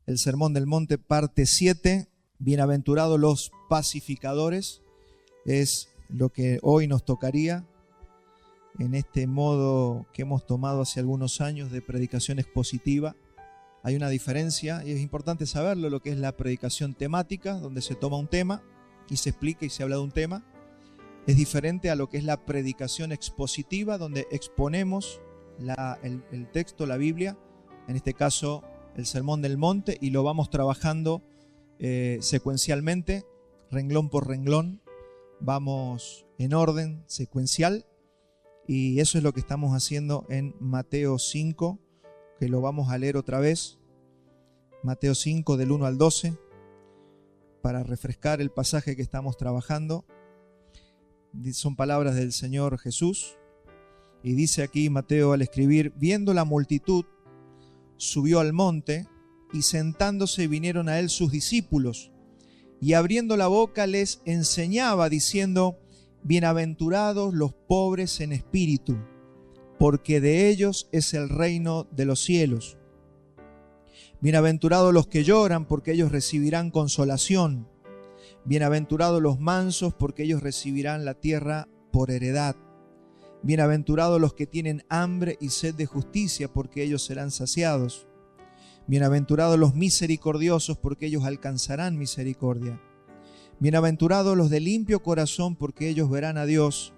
El Sermón del Monte, parte 7. Bienaventurados los pacificadores. Es lo que hoy nos tocaría en este modo que hemos tomado hace algunos años de predicación expositiva. Hay una diferencia y es importante saberlo, lo que es la predicación temática, donde se toma un tema y se explica y se habla de un tema. Es diferente a lo que es la predicación expositiva, donde exponemos el texto, la Biblia, en este caso el Sermón del Monte, y lo vamos trabajando secuencialmente, renglón por renglón, vamos en orden secuencial, y eso es lo que estamos haciendo en Mateo 5, que lo vamos a leer otra vez, Mateo 5 del 1 al 12, para refrescar el pasaje que estamos trabajando. Son palabras del Señor Jesús, y dice aquí Mateo al escribir: viendo la multitud, subió al monte, y sentándose vinieron a él sus discípulos, y abriendo la boca les enseñaba, diciendo: bienaventurados los pobres en espíritu, porque de ellos es el reino de los cielos. Bienaventurados los que lloran, porque ellos recibirán consolación. Bienaventurados los mansos, porque ellos recibirán la tierra por heredad. Bienaventurados los que tienen hambre y sed de justicia, porque ellos serán saciados. Bienaventurados los misericordiosos, porque ellos alcanzarán misericordia. Bienaventurados los de limpio corazón, porque ellos verán a Dios.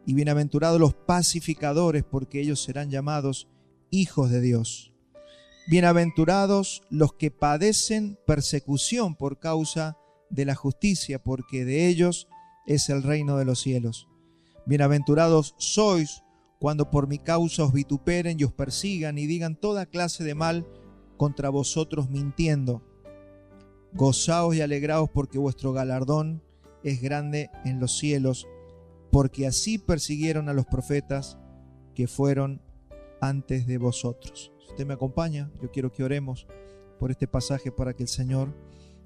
Y bienaventurados los pacificadores, porque ellos serán llamados hijos de Dios. Bienaventurados los que padecen persecución por causa de la justicia, porque de ellos es el reino de los cielos. Bienaventurados sois cuando por mi causa os vituperen y os persigan y digan toda clase de mal contra vosotros mintiendo. Gozaos y alegraos, porque vuestro galardón es grande en los cielos, porque así persiguieron a los profetas que fueron antes de vosotros. Si usted me acompaña, yo quiero que oremos por este pasaje para que el Señor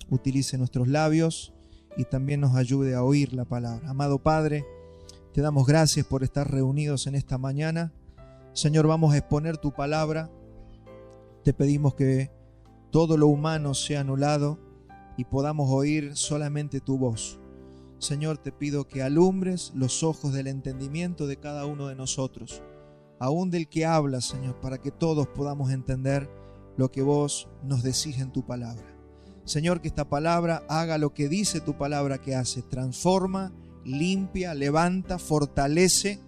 utilice nuestros labios y también nos ayude a oír la palabra. Amado Padre, te damos gracias por estar reunidos en esta mañana. Señor, vamos a exponer tu palabra. Te pedimos que todo lo humano sea anulado y podamos oír solamente tu voz. Señor, te pido que alumbres los ojos del entendimiento de cada uno de nosotros, aún del que habla, Señor, para que todos podamos entender lo que vos nos decís en tu palabra. Señor, que esta palabra haga lo que dice tu palabra que hace: transforma, limpia, levanta, fortalece,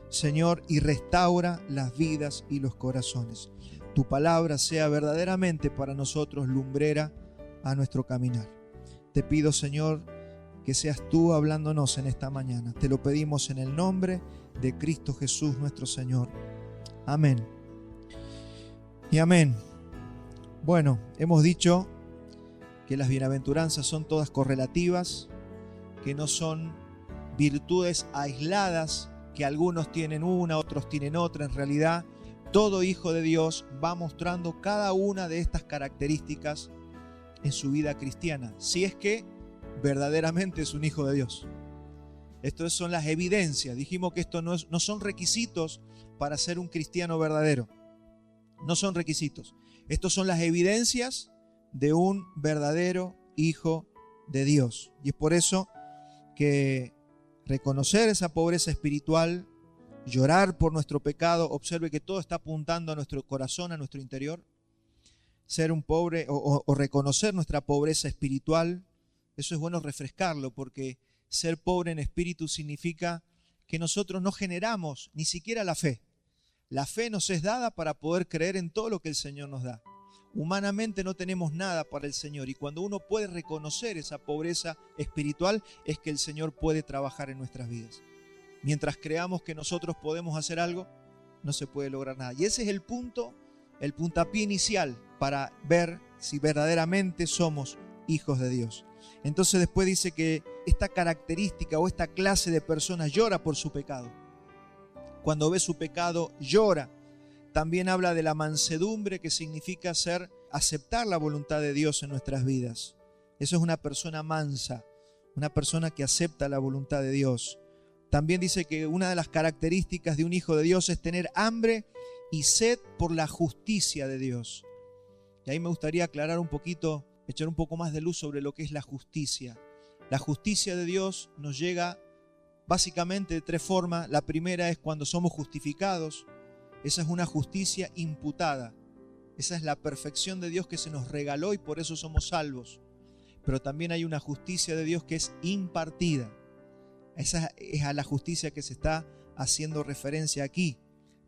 Señor, y restaura las vidas y los corazones. Tu palabra sea verdaderamente para nosotros lumbrera a nuestro caminar. Te pido, Señor, que seas tú hablándonos en esta mañana. Te lo pedimos en el nombre de Cristo Jesús nuestro Señor. Amén. Y amén. Bueno, hemos dicho que las bienaventuranzas son todas correlativas, que no son virtudes aisladas, que algunos tienen una, otros tienen otra. En realidad, todo hijo de Dios va mostrando cada una de estas características en su vida cristiana, si es que verdaderamente es un hijo de Dios. Estas son las evidencias. Dijimos que esto no son requisitos para ser un cristiano verdadero. No son requisitos. Estos son las evidencias de un verdadero hijo de Dios. Y es por eso que reconocer esa pobreza espiritual, llorar por nuestro pecado, observe que todo está apuntando a nuestro corazón, a nuestro interior. Ser un pobre o reconocer nuestra pobreza espiritual, eso es bueno refrescarlo, porque ser pobre en espíritu significa que nosotros no generamos ni siquiera la fe. La fe nos es dada para poder creer en todo lo que el Señor nos da. Humanamente no tenemos nada para el Señor, y cuando uno puede reconocer esa pobreza espiritual es que el Señor puede trabajar en nuestras vidas. Mientras creamos que nosotros podemos hacer algo, no se puede lograr nada. Y ese es el puntapié inicial para ver si verdaderamente somos hijos de Dios. Entonces después dice que esta característica o esta clase de personas llora por su pecado. Cuando ve su pecado, llora. También habla de la mansedumbre, que significa aceptar la voluntad de Dios en nuestras vidas. Eso es una persona mansa, una persona que acepta la voluntad de Dios. También dice que una de las características de un hijo de Dios es tener hambre y sed por la justicia de Dios. Y ahí me gustaría aclarar un poquito, echar un poco más de luz sobre lo que es la justicia. La justicia de Dios nos llega básicamente de tres formas. La primera es cuando somos justificados. Esa es una justicia imputada. Esa es la perfección de Dios que se nos regaló y por eso somos salvos. Pero también hay una justicia de Dios que es impartida. Esa es a la justicia que se está haciendo referencia aquí.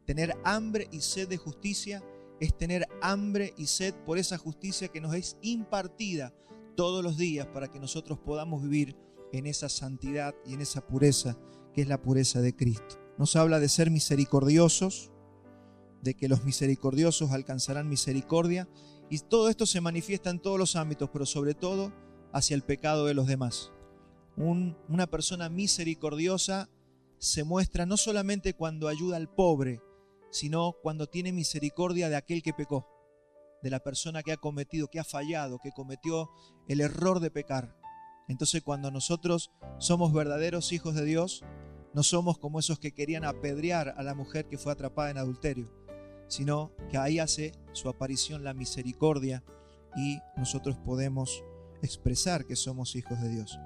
Tener hambre y sed de justicia es tener hambre y sed por esa justicia que nos es impartida todos los días para que nosotros podamos vivir en esa santidad y en esa pureza que es la pureza de Cristo. Nos habla de ser misericordiosos, de que los misericordiosos alcanzarán misericordia, y todo esto se manifiesta en todos los ámbitos, pero sobre todo hacia el pecado de los demás. Una persona misericordiosa se muestra no solamente cuando ayuda al pobre, sino cuando tiene misericordia de aquel que pecó, de la persona que ha cometido, que ha fallado, que cometió el error de pecar. Entonces, cuando nosotros somos verdaderos hijos de Dios, no somos como esos que querían apedrear a la mujer que fue atrapada en adulterio, sino que ahí hace su aparición la misericordia y nosotros podemos expresar que somos hijos de Dios.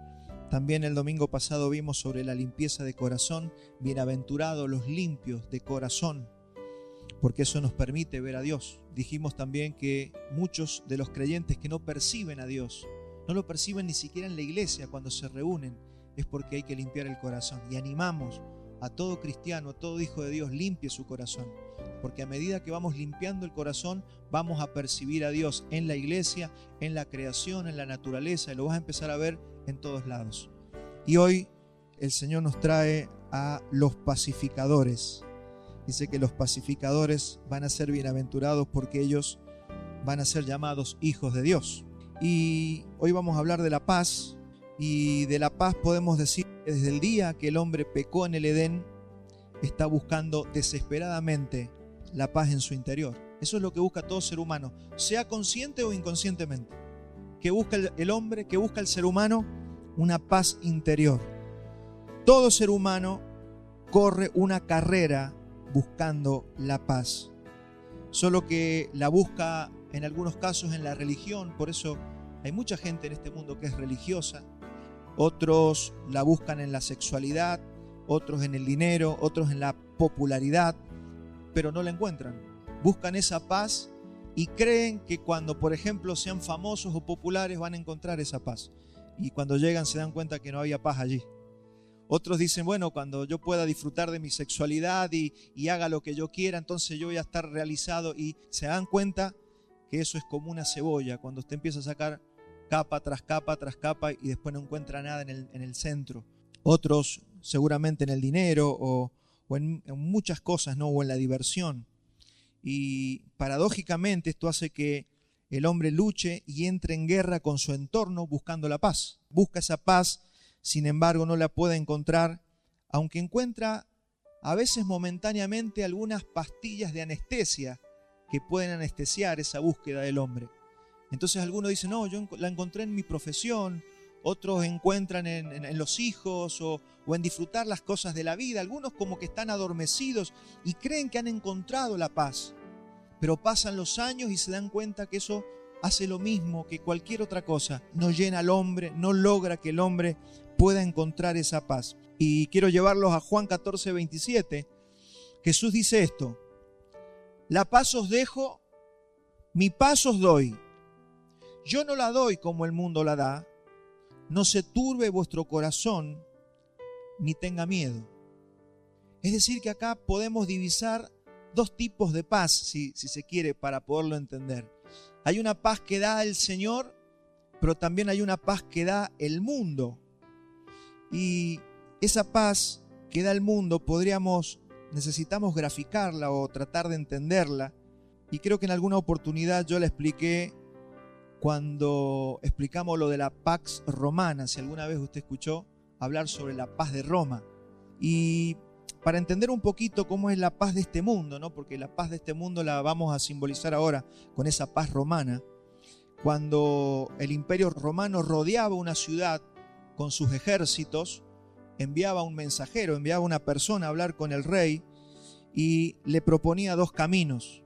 También el domingo pasado vimos sobre la limpieza de corazón. Bienaventurados los limpios de corazón, porque eso nos permite ver a Dios. Dijimos también que muchos de los creyentes que no perciben a Dios, no lo perciben ni siquiera en la iglesia cuando se reúnen, es porque hay que limpiar el corazón. Y animamos a todo cristiano, a todo hijo de Dios, limpie su corazón, porque a medida que vamos limpiando el corazón, vamos a percibir a Dios en la iglesia, en la creación, en la naturaleza, y lo vas a empezar a ver en todos lados. Y hoy el Señor nos trae a los pacificadores. Dice que los pacificadores van a ser bienaventurados porque ellos van a ser llamados hijos de Dios. Y hoy vamos a hablar de la paz, y de la paz podemos decir que desde el día que el hombre pecó en el Edén, está buscando desesperadamente la paz en su interior. Eso es lo que busca todo ser humano, sea consciente o inconscientemente. Que busca el hombre, que busca el ser humano, una paz interior. Todo ser humano corre una carrera buscando la paz. Solo que la busca en algunos casos en la religión. Por eso hay mucha gente en este mundo que es religiosa. Otros la buscan en la sexualidad, otros en el dinero, otros en la popularidad, pero no la encuentran. Buscan esa paz y creen que cuando, por ejemplo, sean famosos o populares van a encontrar esa paz. Y cuando llegan se dan cuenta que no había paz allí. Otros dicen, bueno, cuando yo pueda disfrutar de mi sexualidad y haga lo que yo quiera, entonces yo voy a estar realizado. Y se dan cuenta que eso es como una cebolla, cuando usted empieza a sacar capa tras capa tras capa y después no encuentra nada en el centro. Otros seguramente en el dinero o en muchas cosas, ¿no? O en la diversión. Y paradójicamente esto hace que el hombre luche y entre en guerra con su entorno buscando la paz. Busca esa paz, sin embargo no la puede encontrar, aunque encuentra a veces momentáneamente algunas pastillas de anestesia que pueden anestesiar esa búsqueda del hombre. Entonces algunos dicen, no, yo la encontré en mi profesión. Otros encuentran en los hijos o en disfrutar las cosas de la vida. Algunos como que están adormecidos y creen que han encontrado la paz. Pero pasan los años y se dan cuenta que eso hace lo mismo que cualquier otra cosa. No llena al hombre, no logra que el hombre pueda encontrar esa paz. Y quiero llevarlos a Juan 14:27. Jesús dice esto: la paz os dejo, mi paz os doy. Yo no la doy como el mundo la da. No se turbe vuestro corazón, ni tenga miedo. Es decir, que acá podemos divisar dos tipos de paz, si se quiere, para poderlo entender. Hay una paz que da el Señor, pero también hay una paz que da el mundo. Y esa paz que da el mundo necesitamos graficarla o tratar de entenderla. Y creo que en alguna oportunidad yo la expliqué cuando explicamos lo de la Pax Romana, si alguna vez usted escuchó hablar sobre la paz de Roma. Y para entender un poquito cómo es la paz de este mundo, ¿no? Porque la paz de este mundo la vamos a simbolizar ahora con esa paz romana. Cuando el Imperio Romano rodeaba una ciudad con sus ejércitos, enviaba un mensajero, enviaba una persona a hablar con el rey y le proponía dos caminos.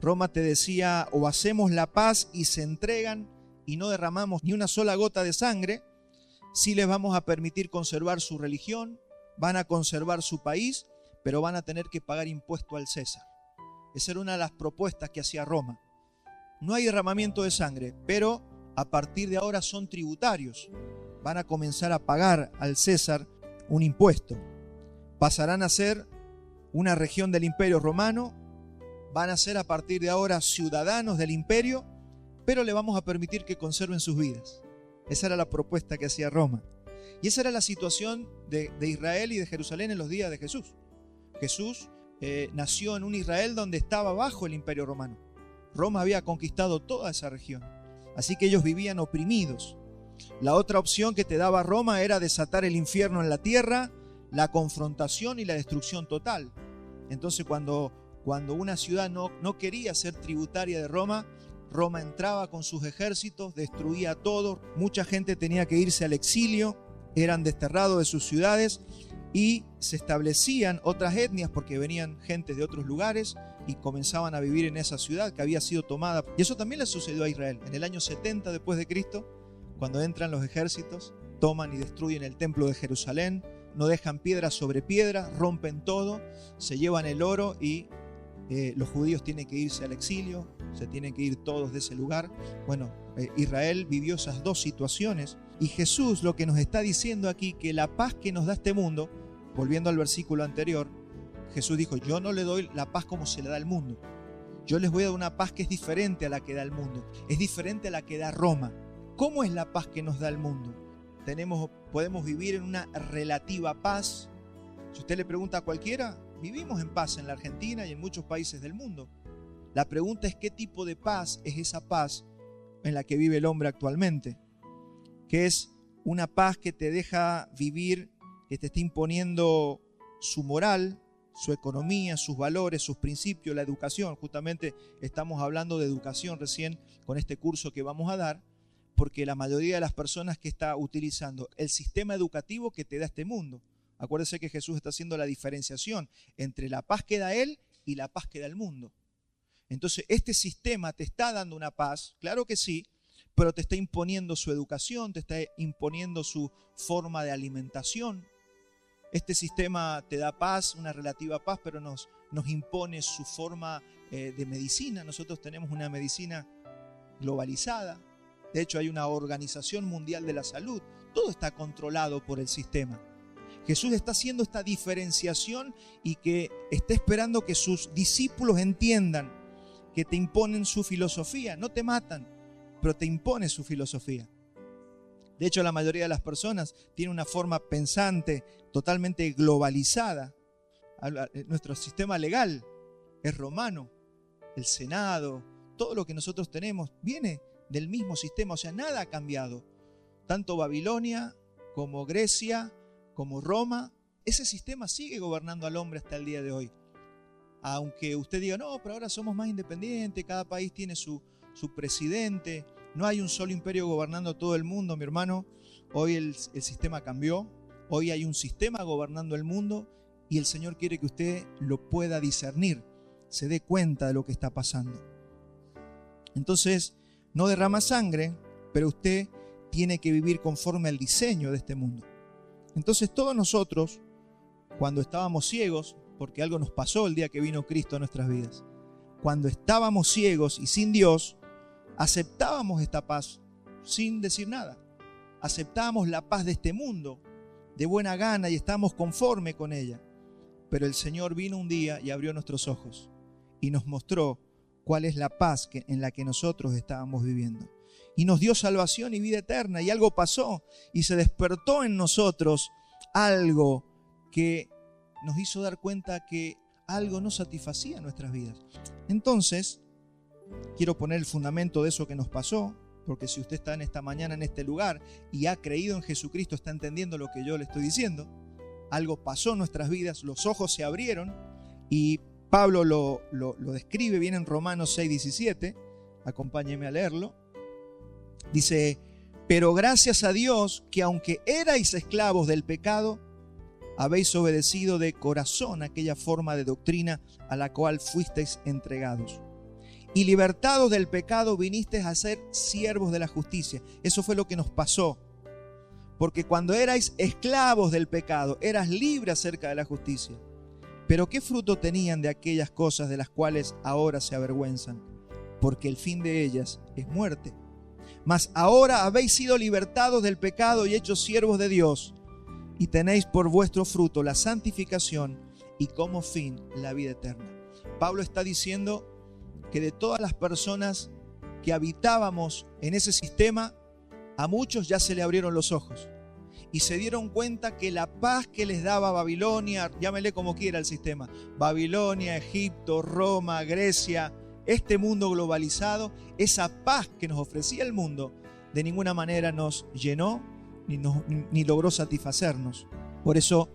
Roma te decía, o hacemos la paz y se entregan y no derramamos ni una sola gota de sangre, sí les vamos a permitir conservar su religión, van a conservar su país, pero van a tener que pagar impuesto al César. Esa era una de las propuestas que hacía Roma. No hay derramamiento de sangre, pero a partir de ahora son tributarios. Van a comenzar a pagar al César un impuesto. Pasarán a ser una región del Imperio Romano, van a ser a partir de ahora ciudadanos del imperio, pero le vamos a permitir que conserven sus vidas. Esa era la propuesta que hacía Roma. Y esa era la situación de Israel y de Jerusalén en los días de Jesús. Jesús nació en un Israel donde estaba bajo el Imperio Romano. Roma había conquistado toda esa región. Así que ellos vivían oprimidos. La otra opción que te daba Roma era desatar el infierno en la tierra, la confrontación y la destrucción total. Entonces cuando una ciudad no quería ser tributaria de Roma, Roma entraba con sus ejércitos, destruía todo, mucha gente tenía que irse al exilio, eran desterrados de sus ciudades y se establecían otras etnias porque venían gentes de otros lugares y comenzaban a vivir en esa ciudad que había sido tomada. Y eso también le sucedió a Israel. En el año 70 después de Cristo, cuando entran los ejércitos, toman y destruyen el templo de Jerusalén, no dejan piedra sobre piedra, rompen todo, se llevan el oro y los judíos tienen que irse al exilio, se tienen que ir todos de ese lugar. Bueno, Israel vivió esas dos situaciones y Jesús lo que nos está diciendo aquí, que la paz que nos da este mundo, volviendo al versículo anterior, Jesús dijo, yo no le doy la paz como se le da al mundo. Yo les voy a dar una paz que es diferente a la que da el mundo, es diferente a la que da Roma. ¿Cómo es la paz que nos da el mundo? Podemos vivir en una relativa paz. Si usted le pregunta a cualquiera, vivimos en paz en la Argentina y en muchos países del mundo. La pregunta es qué tipo de paz es esa paz en la que vive el hombre actualmente. Que es una paz que te deja vivir, que te está imponiendo su moral, su economía, sus valores, sus principios, la educación. Justamente estamos hablando de educación recién con este curso que vamos a dar, porque la mayoría de las personas que está utilizando el sistema educativo que te da este mundo. Acuérdese que Jesús está haciendo la diferenciación entre la paz que da Él y la paz que da el mundo. Entonces, este sistema te está dando una paz, claro que sí, pero te está imponiendo su educación, te está imponiendo su forma de alimentación. Este sistema te da paz, una relativa paz, pero nos impone su forma de medicina. Nosotros tenemos una medicina globalizada. De hecho, hay una Organización Mundial de la Salud. Todo está controlado por el sistema. Jesús está haciendo esta diferenciación y que está esperando que sus discípulos entiendan que te imponen su filosofía. No te matan, pero te impone su filosofía. De hecho, la mayoría de las personas tiene una forma pensante totalmente globalizada. Nuestro sistema legal es romano. El Senado, todo lo que nosotros tenemos viene del mismo sistema, o sea, nada ha cambiado. Tanto Babilonia como Grecia, como Roma, ese sistema sigue gobernando al hombre hasta el día de hoy. Aunque usted diga, no, pero ahora somos más independientes, cada país tiene su presidente, no hay un solo imperio gobernando todo el mundo, mi hermano. Hoy el sistema cambió, hoy hay un sistema gobernando el mundo y el Señor quiere que usted lo pueda discernir, se dé cuenta de lo que está pasando. Entonces, no derrama sangre, pero usted tiene que vivir conforme al diseño de este mundo. Entonces todos nosotros, cuando estábamos ciegos, porque algo nos pasó el día que vino Cristo a nuestras vidas, cuando estábamos ciegos y sin Dios, aceptábamos esta paz sin decir nada. Aceptábamos la paz de este mundo de buena gana y estábamos conforme con ella. Pero el Señor vino un día y abrió nuestros ojos y nos mostró cuál es la paz en la que nosotros estábamos viviendo. Y nos dio salvación y vida eterna, y algo pasó, y se despertó en nosotros algo que nos hizo dar cuenta que algo no satisfacía nuestras vidas. Entonces, quiero poner el fundamento de eso que nos pasó, porque si usted está en esta mañana en este lugar y ha creído en Jesucristo, está entendiendo lo que yo le estoy diciendo. Algo pasó en nuestras vidas, los ojos se abrieron, y Pablo lo describe bien en Romanos 6:17. Acompáñeme a leerlo. Dice, pero gracias a Dios que aunque erais esclavos del pecado, habéis obedecido de corazón aquella forma de doctrina a la cual fuisteis entregados. y libertados del pecado vinisteis a ser siervos de la justicia. Eso fue lo que nos pasó. Porque cuando erais esclavos del pecado, eras libres acerca de la justicia. Pero ¿qué fruto tenían de aquellas cosas de las cuales ahora se avergüenzan? Porque el fin de ellas es muerte. Mas ahora habéis sido libertados del pecado y hechos siervos de Dios, y tenéis por vuestro fruto la santificación y como fin la vida eterna. Pablo está diciendo que de todas las personas que habitábamos en ese sistema, a muchos ya se le abrieron los ojos y se dieron cuenta que la paz que les daba Babilonia, llámele como quiera el sistema, Babilonia, Egipto, Roma, Grecia, este mundo globalizado, esa paz que nos ofrecía el mundo, de ninguna manera nos llenó ni logró satisfacernos. Por eso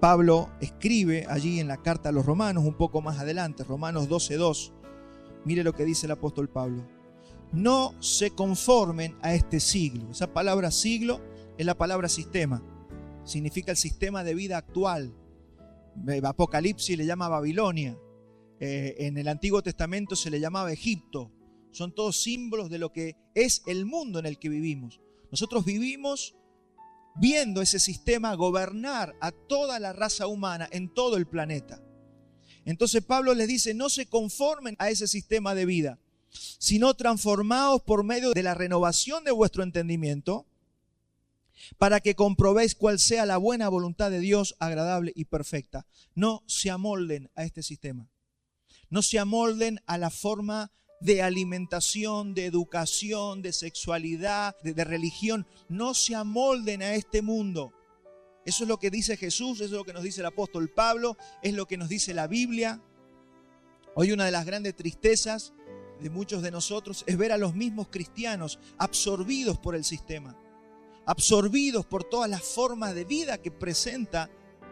Pablo escribe allí en la carta a los Romanos, un poco más adelante, Romanos 12:2. Mire lo que dice el apóstol Pablo. No se conformen a este siglo. Esa palabra siglo es la palabra sistema. Significa el sistema de vida actual. Apocalipsis le llama Babilonia. En el Antiguo Testamento se le llamaba Egipto. Son todos símbolos de lo que es el mundo en el que vivimos. Nosotros vivimos viendo ese sistema gobernar a toda la raza humana en todo el planeta. Entonces Pablo les dice, no se conformen a ese sistema de vida, sino transformaos por medio de la renovación de vuestro entendimiento, para que comprobéis cuál sea la buena voluntad de Dios, agradable y perfecta. No se amolden a este sistema. No se amolden a la forma de alimentación, de educación, de sexualidad, de religión. No se amolden a este mundo. Eso es lo que dice Jesús, eso es lo que nos dice el apóstol Pablo, es lo que nos dice la Biblia. Hoy una de las grandes tristezas de muchos de nosotros es ver a los mismos cristianos absorbidos por el sistema, absorbidos por todas las formas de vida que presenta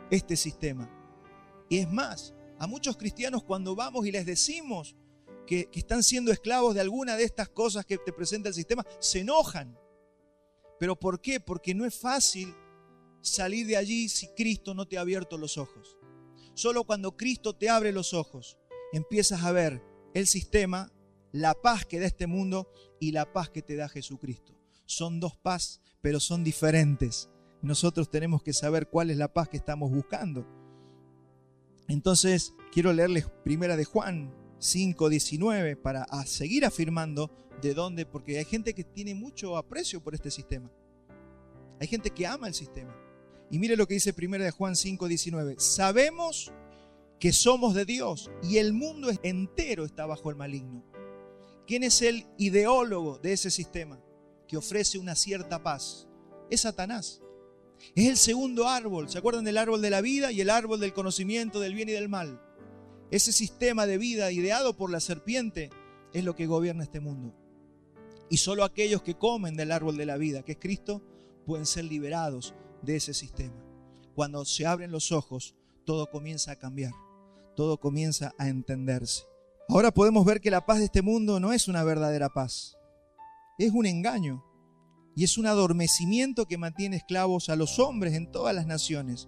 este sistema. Y es más, a muchos cristianos cuando vamos y les decimos que están siendo esclavos de alguna de estas cosas que te presenta el sistema, se enojan. ¿Pero por qué? Porque no es fácil salir de allí si Cristo no te ha abierto los ojos. Solo cuando Cristo te abre los ojos, empiezas a ver el sistema, la paz que da este mundo y la paz que te da Jesucristo. Son dos paz, pero son diferentes. Nosotros tenemos que saber cuál es la paz que estamos buscando. Entonces, quiero leerles primera de Juan 5:19 para seguir afirmando de dónde, porque hay gente que tiene mucho aprecio por este sistema. Hay gente que ama el sistema. Y mire lo que dice primera de Juan 5:19. Sabemos que somos de Dios y el mundo entero está bajo el maligno. ¿Quién es el ideólogo de ese sistema que ofrece una cierta paz? Es Satanás. Es el segundo árbol. ¿Se acuerdan del árbol de la vida y el árbol del conocimiento del bien y del mal? Ese sistema de vida ideado por la serpiente es lo que gobierna este mundo. Y solo aquellos que comen del árbol de la vida, que es Cristo, pueden ser liberados de ese sistema. Cuando se abren los ojos, todo comienza a cambiar. Todo comienza a entenderse. Ahora podemos ver que la paz de este mundo no es una verdadera paz. Es un engaño. Y es un adormecimiento que mantiene esclavos a los hombres en todas las naciones.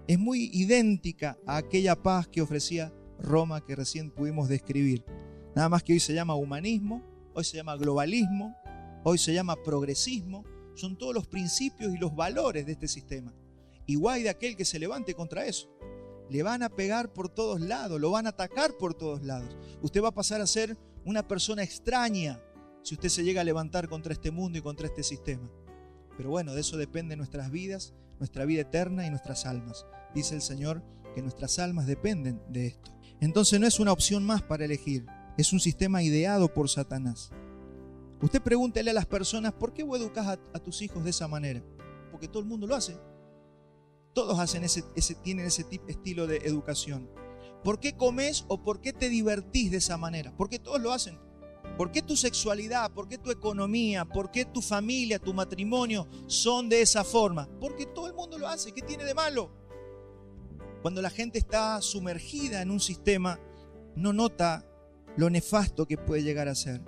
Es muy idéntica a aquella paz que ofrecía Roma que recién pudimos describir. Nada más que hoy se llama humanismo, hoy se llama globalismo, hoy se llama progresismo. Son todos los principios y los valores de este sistema. Y guay de aquel que se levante contra eso. Le van a pegar por todos lados, lo van a atacar por todos lados. Usted va a pasar a ser una persona extraña si usted se llega a levantar contra este mundo y contra este sistema. Pero bueno, de eso dependen nuestras vidas, nuestra vida eterna y nuestras almas. Dice el Señor que nuestras almas dependen de esto. Entonces no es una opción más para elegir, es un sistema ideado por Satanás. Usted pregúntele a las personas, ¿por qué vos educás a tus hijos de esa manera? Porque todo el mundo lo hace. Todos hacen tienen ese estilo de educación. ¿Por qué comes o por qué te divertís de esa manera? Porque todos lo hacen. ¿Por qué tu sexualidad, por qué tu economía, por qué tu familia, tu matrimonio son de esa forma? Porque todo el mundo lo hace. ¿Qué tiene de malo? Cuando la gente está sumergida en un sistema, no nota lo nefasto que puede llegar a ser.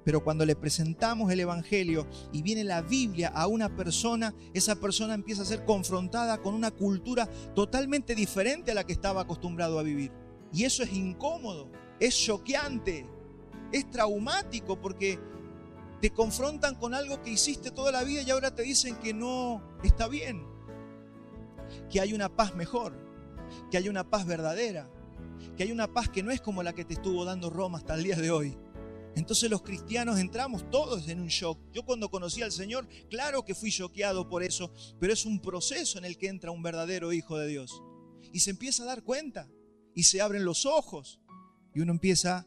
Pero cuando le presentamos el Evangelio y viene la Biblia a una persona, esa persona empieza a ser confrontada con una cultura totalmente diferente a la que estaba acostumbrado a vivir. Y eso es incómodo, es choqueante. es traumático porque te confrontan con algo que hiciste toda la vida y ahora te dicen que no está bien, que hay una paz mejor, que hay una paz verdadera, que hay una paz que no es como la que te estuvo dando Roma hasta el día de hoy. Entonces los cristianos entramos todos en un shock. Yo cuando conocí al Señor, claro que fui choqueado por eso, pero es un proceso en el que entra un verdadero hijo de Dios. Y se empieza a dar cuenta, y se abren los ojos, y uno empieza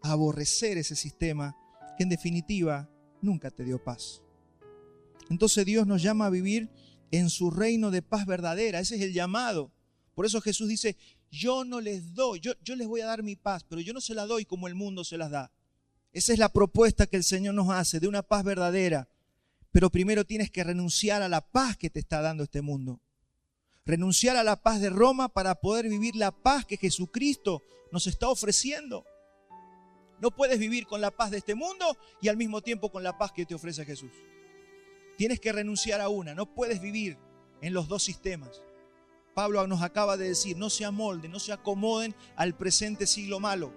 a aborrecer ese sistema que en definitiva nunca te dio paz. Entonces Dios nos llama a vivir en su reino de paz verdadera. Ese es el llamado. Por eso Jesús dice, yo no les doy, yo les voy a dar mi paz, pero yo no se la doy como el mundo se las da. Esa es la propuesta que el Señor nos hace, de una paz verdadera. Pero primero tienes que renunciar a la paz que te está dando este mundo. Renunciar a la paz de Roma para poder vivir la paz que Jesucristo nos está ofreciendo. No puedes vivir con la paz de este mundo y al mismo tiempo con la paz que te ofrece Jesús. Tienes que renunciar a una, no puedes vivir en los dos sistemas. Pablo nos acaba de decir, no se amolden, no se acomoden al presente siglo malo.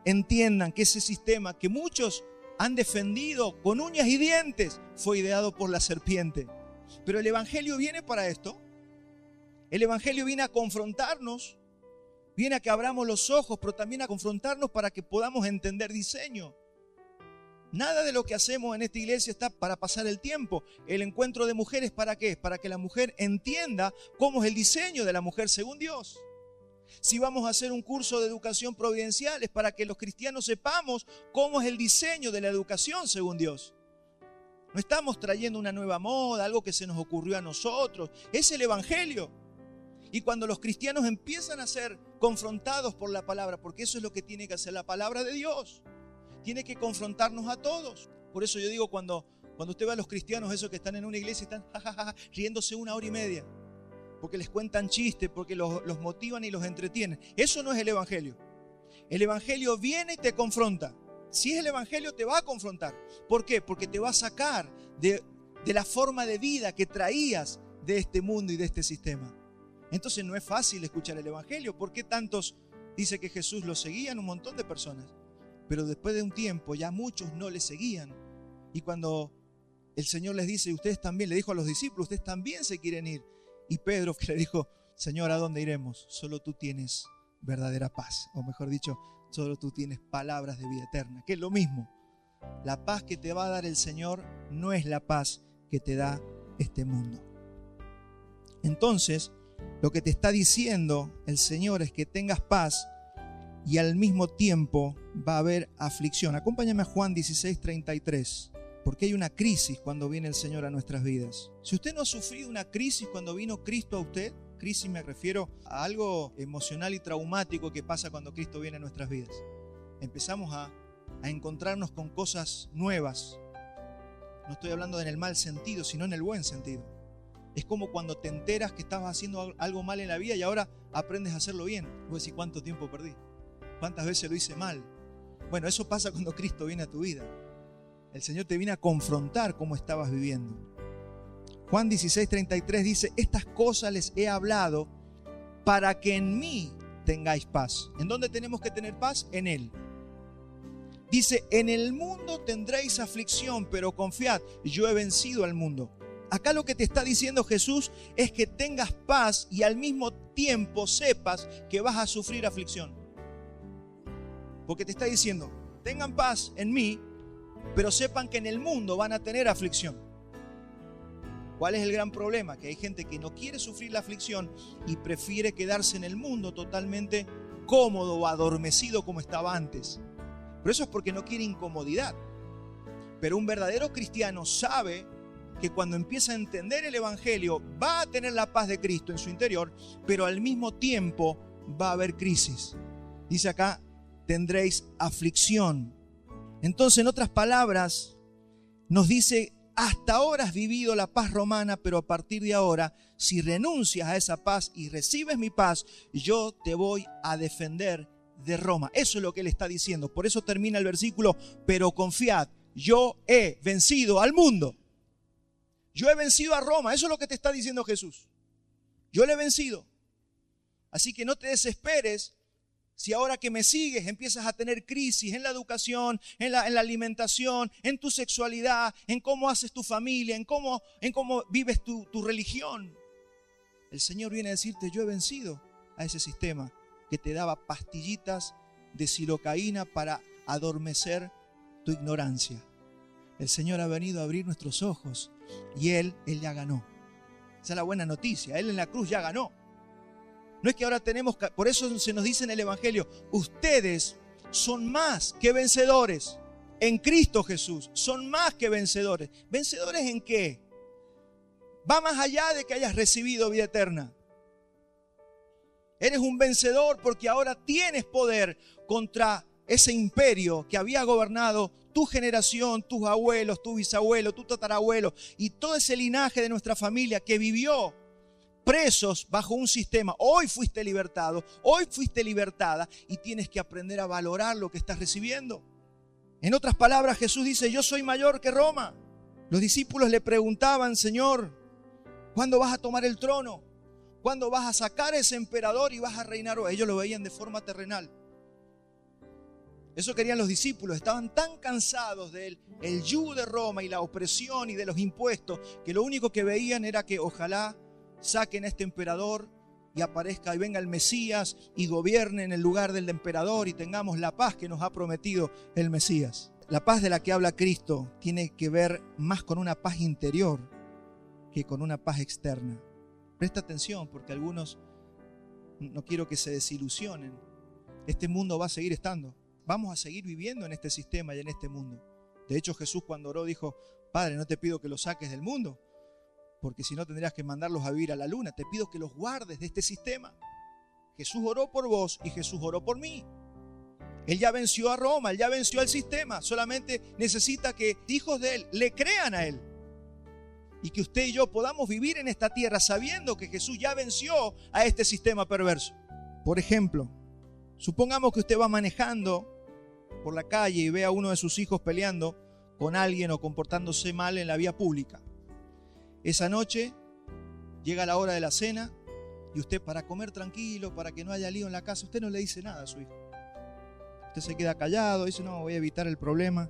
Entiendan que ese sistema que muchos han defendido con uñas y dientes fue ideado por la serpiente. Pero el Evangelio viene para esto. El Evangelio viene a confrontarnos, viene a que abramos los ojos, pero también a confrontarnos para que podamos entender diseño. Nada de lo que hacemos en esta iglesia está para pasar el tiempo. El encuentro de mujeres, ¿para qué? Para que la mujer entienda cómo es el diseño de la mujer según Dios. Si vamos a hacer un curso de educación providencial, es para que los cristianos sepamos cómo es el diseño de la educación según Dios. No estamos trayendo una nueva moda, algo que se nos ocurrió a nosotros. Es el Evangelio. Y cuando los cristianos empiezan a ser confrontados por la palabra, porque eso es lo que tiene que hacer la palabra de Dios, tiene que confrontarnos a todos. Por eso yo digo, cuando usted ve a los cristianos, esos que están en una iglesia, están riéndose 1 hora y media, porque les cuentan chistes, porque los motivan y los entretienen. Eso no es el Evangelio. El Evangelio viene y te confronta. Si es el Evangelio, te va a confrontar. ¿Por qué? Porque te va a sacar de la forma de vida que traías de este mundo y de este sistema. Entonces no es fácil escuchar el Evangelio. ¿Por qué tantos dice que Jesús lo seguían? Un montón de personas. Pero después de un tiempo ya muchos no le seguían. Y cuando el Señor les dice, ustedes también, le dijo a los discípulos, ustedes también se quieren ir. Y Pedro que le dijo, Señor, ¿a dónde iremos? Solo tú tienes verdadera paz. O mejor dicho, solo tú tienes palabras de vida eterna. Que es lo mismo. La paz que te va a dar el Señor no es la paz que te da este mundo. Entonces, lo que te está diciendo el Señor es que tengas paz y al mismo tiempo va a haber aflicción. Acompáñame a Juan 16:33. Porque hay una crisis cuando viene el Señor a nuestras vidas. Si usted no ha sufrido una crisis cuando vino Cristo a usted, crisis me refiero a algo emocional y traumático que pasa cuando Cristo viene a nuestras vidas. Empezamos a encontrarnos con cosas nuevas. No estoy hablando en el mal sentido, sino en el buen sentido. Es como cuando te enteras que estabas haciendo algo mal en la vida y ahora aprendes a hacerlo bien. Vos decís, ¿cuánto tiempo perdí? ¿Cuántas veces lo hice mal? Bueno, eso pasa cuando Cristo viene a tu vida. El Señor te viene a confrontar cómo estabas viviendo. Juan 16:33 dice, estas cosas les he hablado para que en mí tengáis paz. ¿En dónde tenemos que tener paz? En Él. Dice, en el mundo tendréis aflicción, pero confiad, yo he vencido al mundo. Acá lo que te está diciendo Jesús es que tengas paz y al mismo tiempo sepas que vas a sufrir aflicción. Porque te está diciendo, tengan paz en mí, pero sepan que en el mundo van a tener aflicción. ¿Cuál es el gran problema? Que hay gente que no quiere sufrir la aflicción y prefiere quedarse en el mundo totalmente cómodo o adormecido como estaba antes. Pero eso es porque no quiere incomodidad. Pero un verdadero cristiano sabe que cuando empieza a entender el Evangelio va a tener la paz de Cristo en su interior, pero al mismo tiempo va a haber crisis. Dice acá, tendréis aflicción. Entonces, en otras palabras, nos dice, hasta ahora has vivido la paz romana, pero a partir de ahora, si renuncias a esa paz y recibes mi paz, yo te voy a defender de Roma. Eso es lo que él está diciendo. Por eso termina el versículo, pero confiad, yo he vencido al mundo. Yo he vencido a Roma. Eso es lo que te está diciendo Jesús. Yo le he vencido. Así que no te desesperes Si ahora que me sigues empiezas a tener crisis en la educación, en la alimentación, en tu sexualidad, en cómo haces tu familia, en cómo vives tu religión, el Señor viene a decirte, yo he vencido a ese sistema que te daba pastillitas de silocaína para adormecer tu ignorancia. El Señor ha venido a abrir nuestros ojos y Él ya ganó. Esa es la buena noticia, Él en la cruz ya ganó. No es que ahora tenemos, por eso se nos dice en el Evangelio, ustedes son más que vencedores en Cristo Jesús, son más que vencedores. ¿Vencedores en qué? Va más allá de que hayas recibido vida eterna. Eres un vencedor porque ahora tienes poder contra ese imperio que había gobernado tu generación, tus abuelos, tu bisabuelo, tu tatarabuelo y todo ese linaje de nuestra familia que vivió presos bajo un sistema. Hoy fuiste libertado, hoy fuiste libertada y tienes que aprender a valorar lo que estás recibiendo. En otras palabras, Jesús dice, yo soy mayor que Roma. Los discípulos le preguntaban, Señor, ¿cuándo vas a tomar el trono? ¿Cuándo vas a sacar a ese emperador y vas a reinar? Ellos lo veían de forma terrenal. Eso querían los discípulos. Estaban tan cansados del yugo de Roma y la opresión y de los impuestos que lo único que veían era que ojalá saquen a este emperador y aparezca y venga el Mesías y gobierne en el lugar del emperador y tengamos la paz que nos ha prometido el Mesías. La paz de la que habla Cristo tiene que ver más con una paz interior que con una paz externa. Presta atención porque algunos, no quiero que se desilusionen. Este mundo va a seguir estando. Vamos a seguir viviendo en este sistema y en este mundo. De hecho, Jesús cuando oró dijo, Padre, no te pido que los saques del mundo, porque si no tendrías que mandarlos a vivir a la luna. Te pido que los guardes de este sistema. Jesús oró por vos y Jesús oró por mí. Él ya venció a Roma, Él ya venció al sistema. Solamente necesita que hijos de Él le crean a Él. Y que usted y yo podamos vivir en esta tierra sabiendo que Jesús ya venció a este sistema perverso. Por ejemplo, supongamos que usted va manejando por la calle y ve a uno de sus hijos peleando con alguien o comportándose mal en la vía pública. Esa noche llega la hora de la cena y usted, para comer tranquilo, para que no haya lío en la casa, usted no le dice nada a su hijo. Usted se queda callado, dice, no, voy a evitar el problema.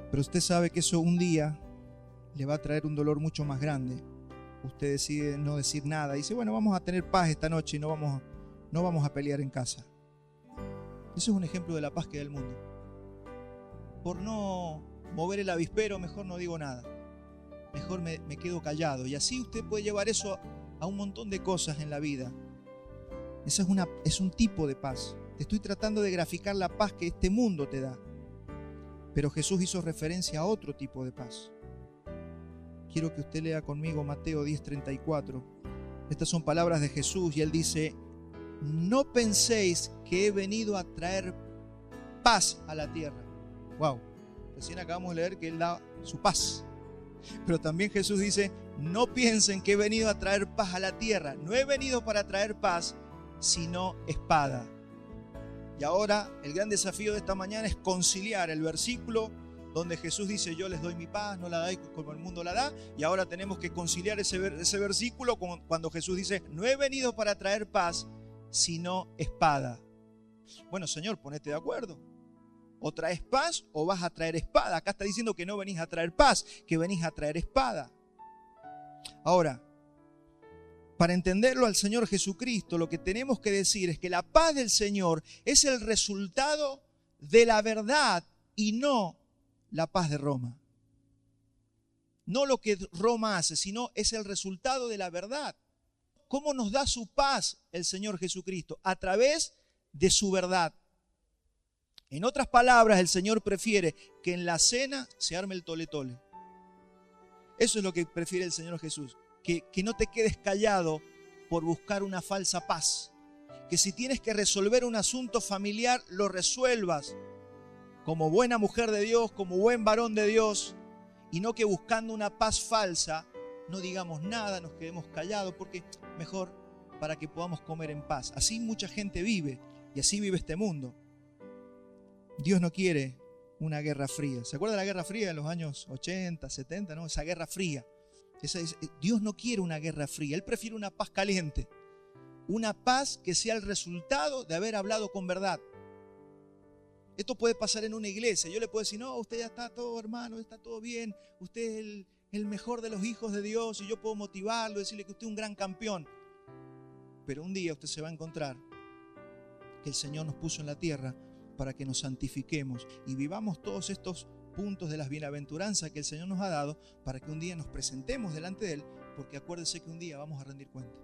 Pero usted sabe que eso un día le va a traer un dolor mucho más grande. Usted decide no decir nada. Dice, bueno, vamos a tener paz esta noche y no vamos a pelear en casa. Eso es un ejemplo de la paz que da el mundo. Por no mover el avispero, mejor no digo nada. Mejor me quedo callado. Y así usted puede llevar eso a un montón de cosas en la vida. Esa es un tipo de paz. Te estoy tratando de graficar la paz que este mundo te da. Pero Jesús hizo referencia a otro tipo de paz. Quiero que usted lea conmigo Mateo 10:34. Estas son palabras de Jesús y Él dice, no penséis que he venido a traer paz a la tierra. Wow, recién acabamos de leer que Él da su paz. Pero también Jesús dice, no piensen que he venido a traer paz a la tierra. No he venido para traer paz, sino espada. Y ahora el gran desafío de esta mañana es conciliar el versículo donde Jesús dice, yo les doy mi paz, no la dais como el mundo la da. Y ahora tenemos que conciliar ese versículo cuando Jesús dice, no he venido para traer paz, sino espada. Bueno, Señor, ponete de acuerdo. O traes paz o vas a traer espada. Acá está diciendo que no venís a traer paz, que venís a traer espada. Ahora, para entenderlo al Señor Jesucristo, lo que tenemos que decir es que la paz del Señor es el resultado de la verdad y no la paz de Roma. No lo que Roma hace, sino es el resultado de la verdad. ¿Cómo nos da su paz el Señor Jesucristo? A través de su verdad. En otras palabras, el Señor prefiere que en la cena se arme el tole-tole. Eso es lo que prefiere el Señor Jesús. Que no te quedes callado por buscar una falsa paz. Que si tienes que resolver un asunto familiar, lo resuelvas como buena mujer de Dios, como buen varón de Dios, y no que buscando una paz falsa no digamos nada, nos quedemos callados, porque mejor para que podamos comer en paz. Así mucha gente vive y así vive este mundo. Dios no quiere una guerra fría. ¿Se acuerda de la Guerra Fría de los años 80, 70? ¿No? Esa guerra fría. Dios no quiere una guerra fría. Él prefiere una paz caliente. Una paz que sea el resultado de haber hablado con verdad. Esto puede pasar en una iglesia. Yo le puedo decir, no, usted ya está todo, hermano, está todo bien. Usted es el mejor de los hijos de Dios y yo puedo motivarlo, decirle que usted es un gran campeón. Pero un día usted se va a encontrar que el Señor nos puso en la tierra para que nos santifiquemos y vivamos todos estos puntos de las bienaventuranzas que el Señor nos ha dado para que un día nos presentemos delante de Él, porque acuérdese que un día vamos a rendir cuenta.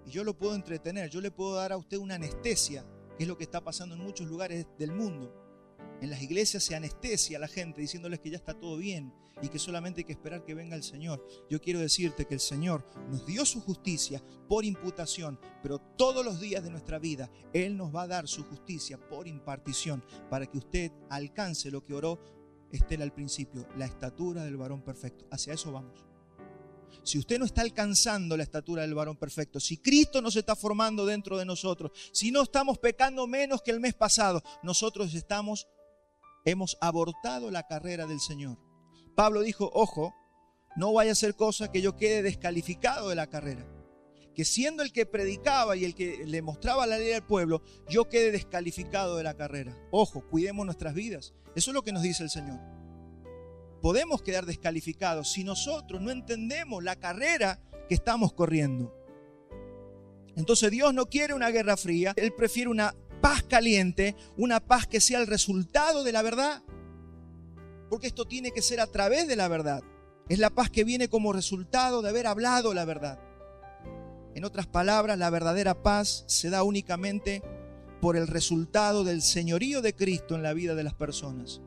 Y yo lo puedo entretener, yo le puedo dar a usted una anestesia, que es lo que está pasando en muchos lugares del mundo. En las iglesias se anestesia a la gente diciéndoles que ya está todo bien y que solamente hay que esperar que venga el Señor. Yo quiero decirte que el Señor nos dio su justicia por imputación, pero todos los días de nuestra vida Él nos va a dar su justicia por impartición para que usted alcance lo que oró Estela al principio, la estatura del varón perfecto. Hacia eso vamos. Si usted no está alcanzando la estatura del varón perfecto, si Cristo no se está formando dentro de nosotros, si no estamos pecando menos que el mes pasado, nosotros hemos abortado la carrera del Señor. Pablo dijo, ojo, no vaya a ser cosa que yo quede descalificado de la carrera. Que siendo el que predicaba y el que le mostraba la ley al pueblo, yo quede descalificado de la carrera. Ojo, cuidemos nuestras vidas. Eso es lo que nos dice el Señor. Podemos quedar descalificados si nosotros no entendemos la carrera que estamos corriendo. Entonces Dios no quiere una guerra fría, Él prefiere una paz caliente, una paz que sea el resultado de la verdad. Porque esto tiene que ser a través de la verdad. Es la paz que viene como resultado de haber hablado la verdad. En otras palabras, la verdadera paz se da únicamente por el resultado del señorío de Cristo en la vida de las personas.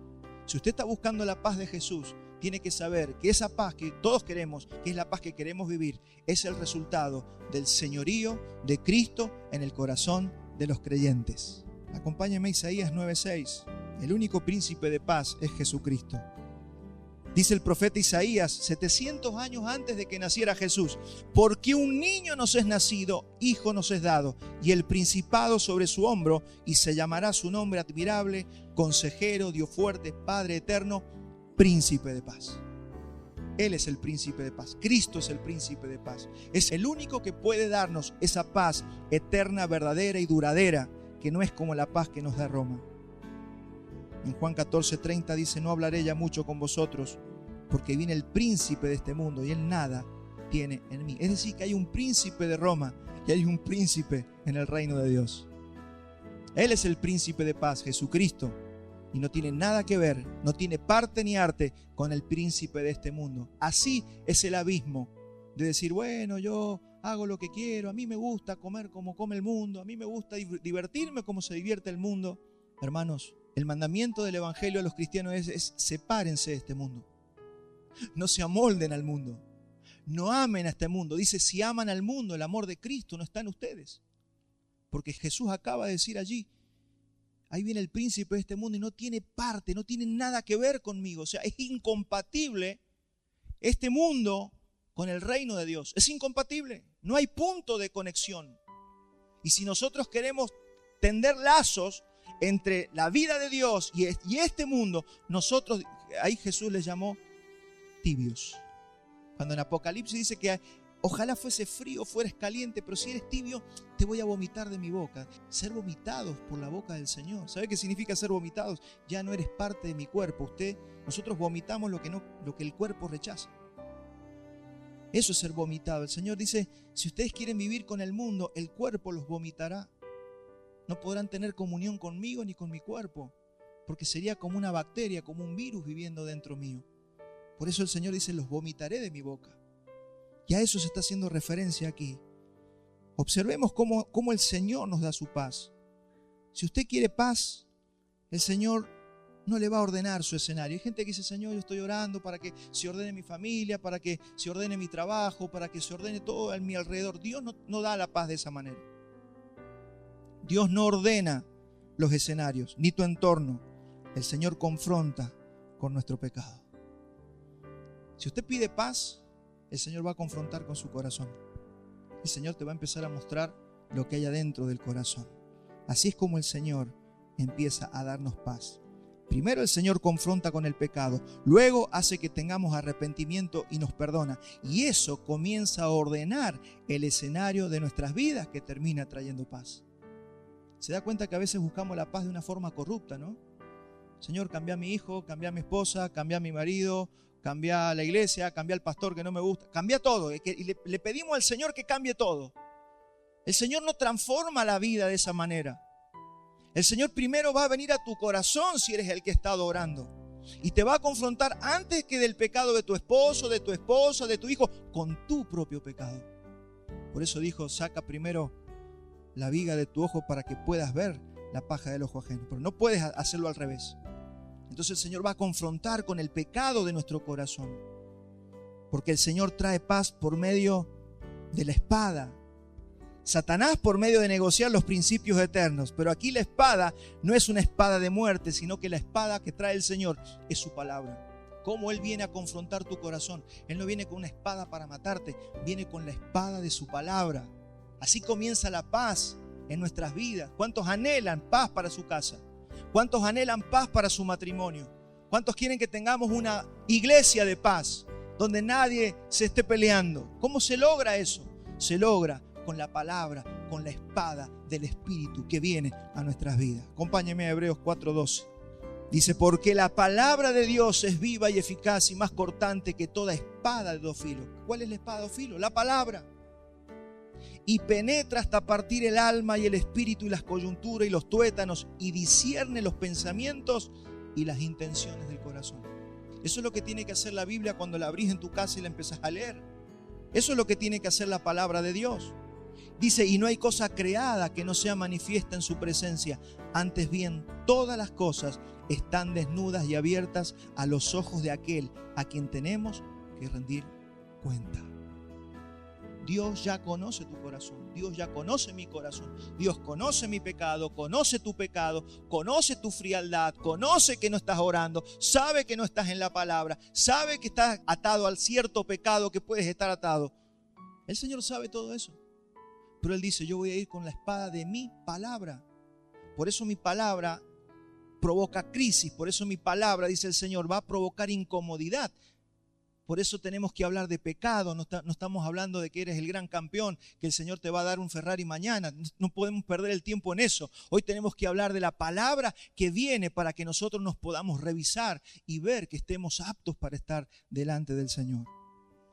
Si usted está buscando la paz de Jesús, tiene que saber que esa paz que todos queremos, que es la paz que queremos vivir, es el resultado del señorío de Cristo en el corazón de los creyentes. Acompáñenme a Isaías 9:6. El único príncipe de paz es Jesucristo. Dice el profeta Isaías, 700 años antes de que naciera Jesús, porque un niño nos es nacido, hijo nos es dado, y el principado sobre su hombro, y se llamará su nombre admirable, consejero, Dios fuerte, Padre eterno, príncipe de paz. Él es el príncipe de paz. Cristo es el príncipe de paz. Es el único que puede darnos esa paz eterna, verdadera y duradera, que no es como la paz que nos da Roma. En Juan 14:30 dice, no hablaré ya mucho con vosotros, porque viene el príncipe de este mundo y él nada tiene en mí. Es decir, que hay un príncipe de Roma y hay un príncipe en el reino de Dios. Él es el príncipe de paz, Jesucristo, y no tiene nada que ver, no tiene parte ni arte con el príncipe de este mundo. Así es el abismo de decir, bueno, yo hago lo que quiero, a mí me gusta comer como come el mundo, a mí me gusta divertirme como se divierte el mundo. Hermanos, el mandamiento del evangelio a los cristianos es sepárense de este mundo. No se amolden al mundo. No amen a este mundo. Dice, si aman al mundo, el amor de Cristo no está en ustedes. Porque Jesús acaba de decir allí, ahí viene el príncipe de este mundo y no tiene parte, no tiene nada que ver conmigo. O sea, es incompatible este mundo con el reino de Dios. Es incompatible. No hay punto de conexión. Y si nosotros queremos tender lazos entre la vida de Dios y este mundo, nosotros, ahí Jesús les llamó tibios. Cuando en Apocalipsis dice que ojalá fuese frío, fueres caliente, pero si eres tibio, te voy a vomitar de mi boca. Ser vomitados por la boca del Señor. ¿Sabe qué significa ser vomitados? Ya no eres parte de mi cuerpo. Nosotros vomitamos lo que el cuerpo rechaza. Eso es ser vomitado. El Señor dice, si ustedes quieren vivir con el mundo, el cuerpo los vomitará. No podrán tener comunión conmigo ni con mi cuerpo, porque sería como una bacteria, como un virus viviendo dentro mío. Por eso el Señor dice, los vomitaré de mi boca. Y a eso se está haciendo referencia aquí. Observemos cómo el Señor nos da su paz. Si usted quiere paz, el Señor no le va a ordenar su escenario. Hay gente que dice, Señor, yo estoy orando para que se ordene mi familia, para que se ordene mi trabajo, para que se ordene todo a mi alrededor. Dios no da la paz de esa manera. Dios no ordena los escenarios, ni tu entorno. El Señor confronta con nuestro pecado. Si usted pide paz, el Señor va a confrontar con su corazón. El Señor te va a empezar a mostrar lo que hay adentro del corazón. Así es como el Señor empieza a darnos paz. Primero el Señor confronta con el pecado, luego hace que tengamos arrepentimiento y nos perdona. Y eso comienza a ordenar el escenario de nuestras vidas que termina trayendo paz. Se da cuenta que a veces buscamos la paz de una forma corrupta, ¿no? Señor, cambia a mi hijo, cambia a mi esposa, cambia a mi marido, cambia a la iglesia, cambia al pastor que no me gusta, cambia todo. Y le pedimos al Señor que cambie todo. El Señor no transforma la vida de esa manera. El Señor primero va a venir a tu corazón si eres el que está orando. Y te va a confrontar antes que del pecado de tu esposo, de tu esposa, de tu hijo, con tu propio pecado. Por eso dijo, saca primero la viga de tu ojo para que puedas ver la paja del ojo ajeno. Pero no puedes hacerlo al revés. Entonces el Señor va a confrontar con el pecado de nuestro corazón. Porque el Señor trae paz por medio de la espada. Satanás por medio de negociar los principios eternos. Pero aquí la espada no es una espada de muerte, sino que la espada que trae el Señor es su palabra. Cómo Él viene a confrontar tu corazón. Él no viene con una espada para matarte, viene con la espada de su palabra. Así comienza la paz en nuestras vidas. ¿Cuántos anhelan paz para su casa? ¿Cuántos anhelan paz para su matrimonio? ¿Cuántos quieren que tengamos una iglesia de paz donde nadie se esté peleando? ¿Cómo se logra eso? Se logra con la palabra, con la espada del Espíritu que viene a nuestras vidas. Acompáñeme a Hebreos 4:12. Dice, porque la palabra de Dios es viva y eficaz y más cortante que toda espada de dos filos. ¿Cuál es la espada de dos filos? La palabra. Y penetra hasta partir el alma y el espíritu y las coyunturas y los tuétanos y discierne los pensamientos y las intenciones del corazón. Eso es lo que tiene que hacer la Biblia cuando la abrís en tu casa y la empezás a leer. Eso es lo que tiene que hacer la palabra de Dios. Dice, y no hay cosa creada que no sea manifiesta en su presencia. Antes bien, todas las cosas están desnudas y abiertas a los ojos de aquel a quien tenemos que rendir cuenta. Dios ya conoce tu corazón, Dios ya conoce mi corazón, Dios conoce mi pecado, conoce tu pecado, conoce tu frialdad, conoce que no estás orando, sabe que no estás en la palabra, sabe que estás atado al cierto pecado que puedes estar atado. El Señor sabe todo eso, pero Él dice, yo voy a ir con la espada de mi palabra. Por eso mi palabra provoca crisis, por eso mi palabra, dice el Señor, va a provocar incomodidad. Por eso tenemos que hablar de pecado, no estamos hablando de que eres el gran campeón, que el Señor te va a dar un Ferrari mañana, no podemos perder el tiempo en eso. Hoy tenemos que hablar de la palabra que viene para que nosotros nos podamos revisar y ver que estemos aptos para estar delante del Señor.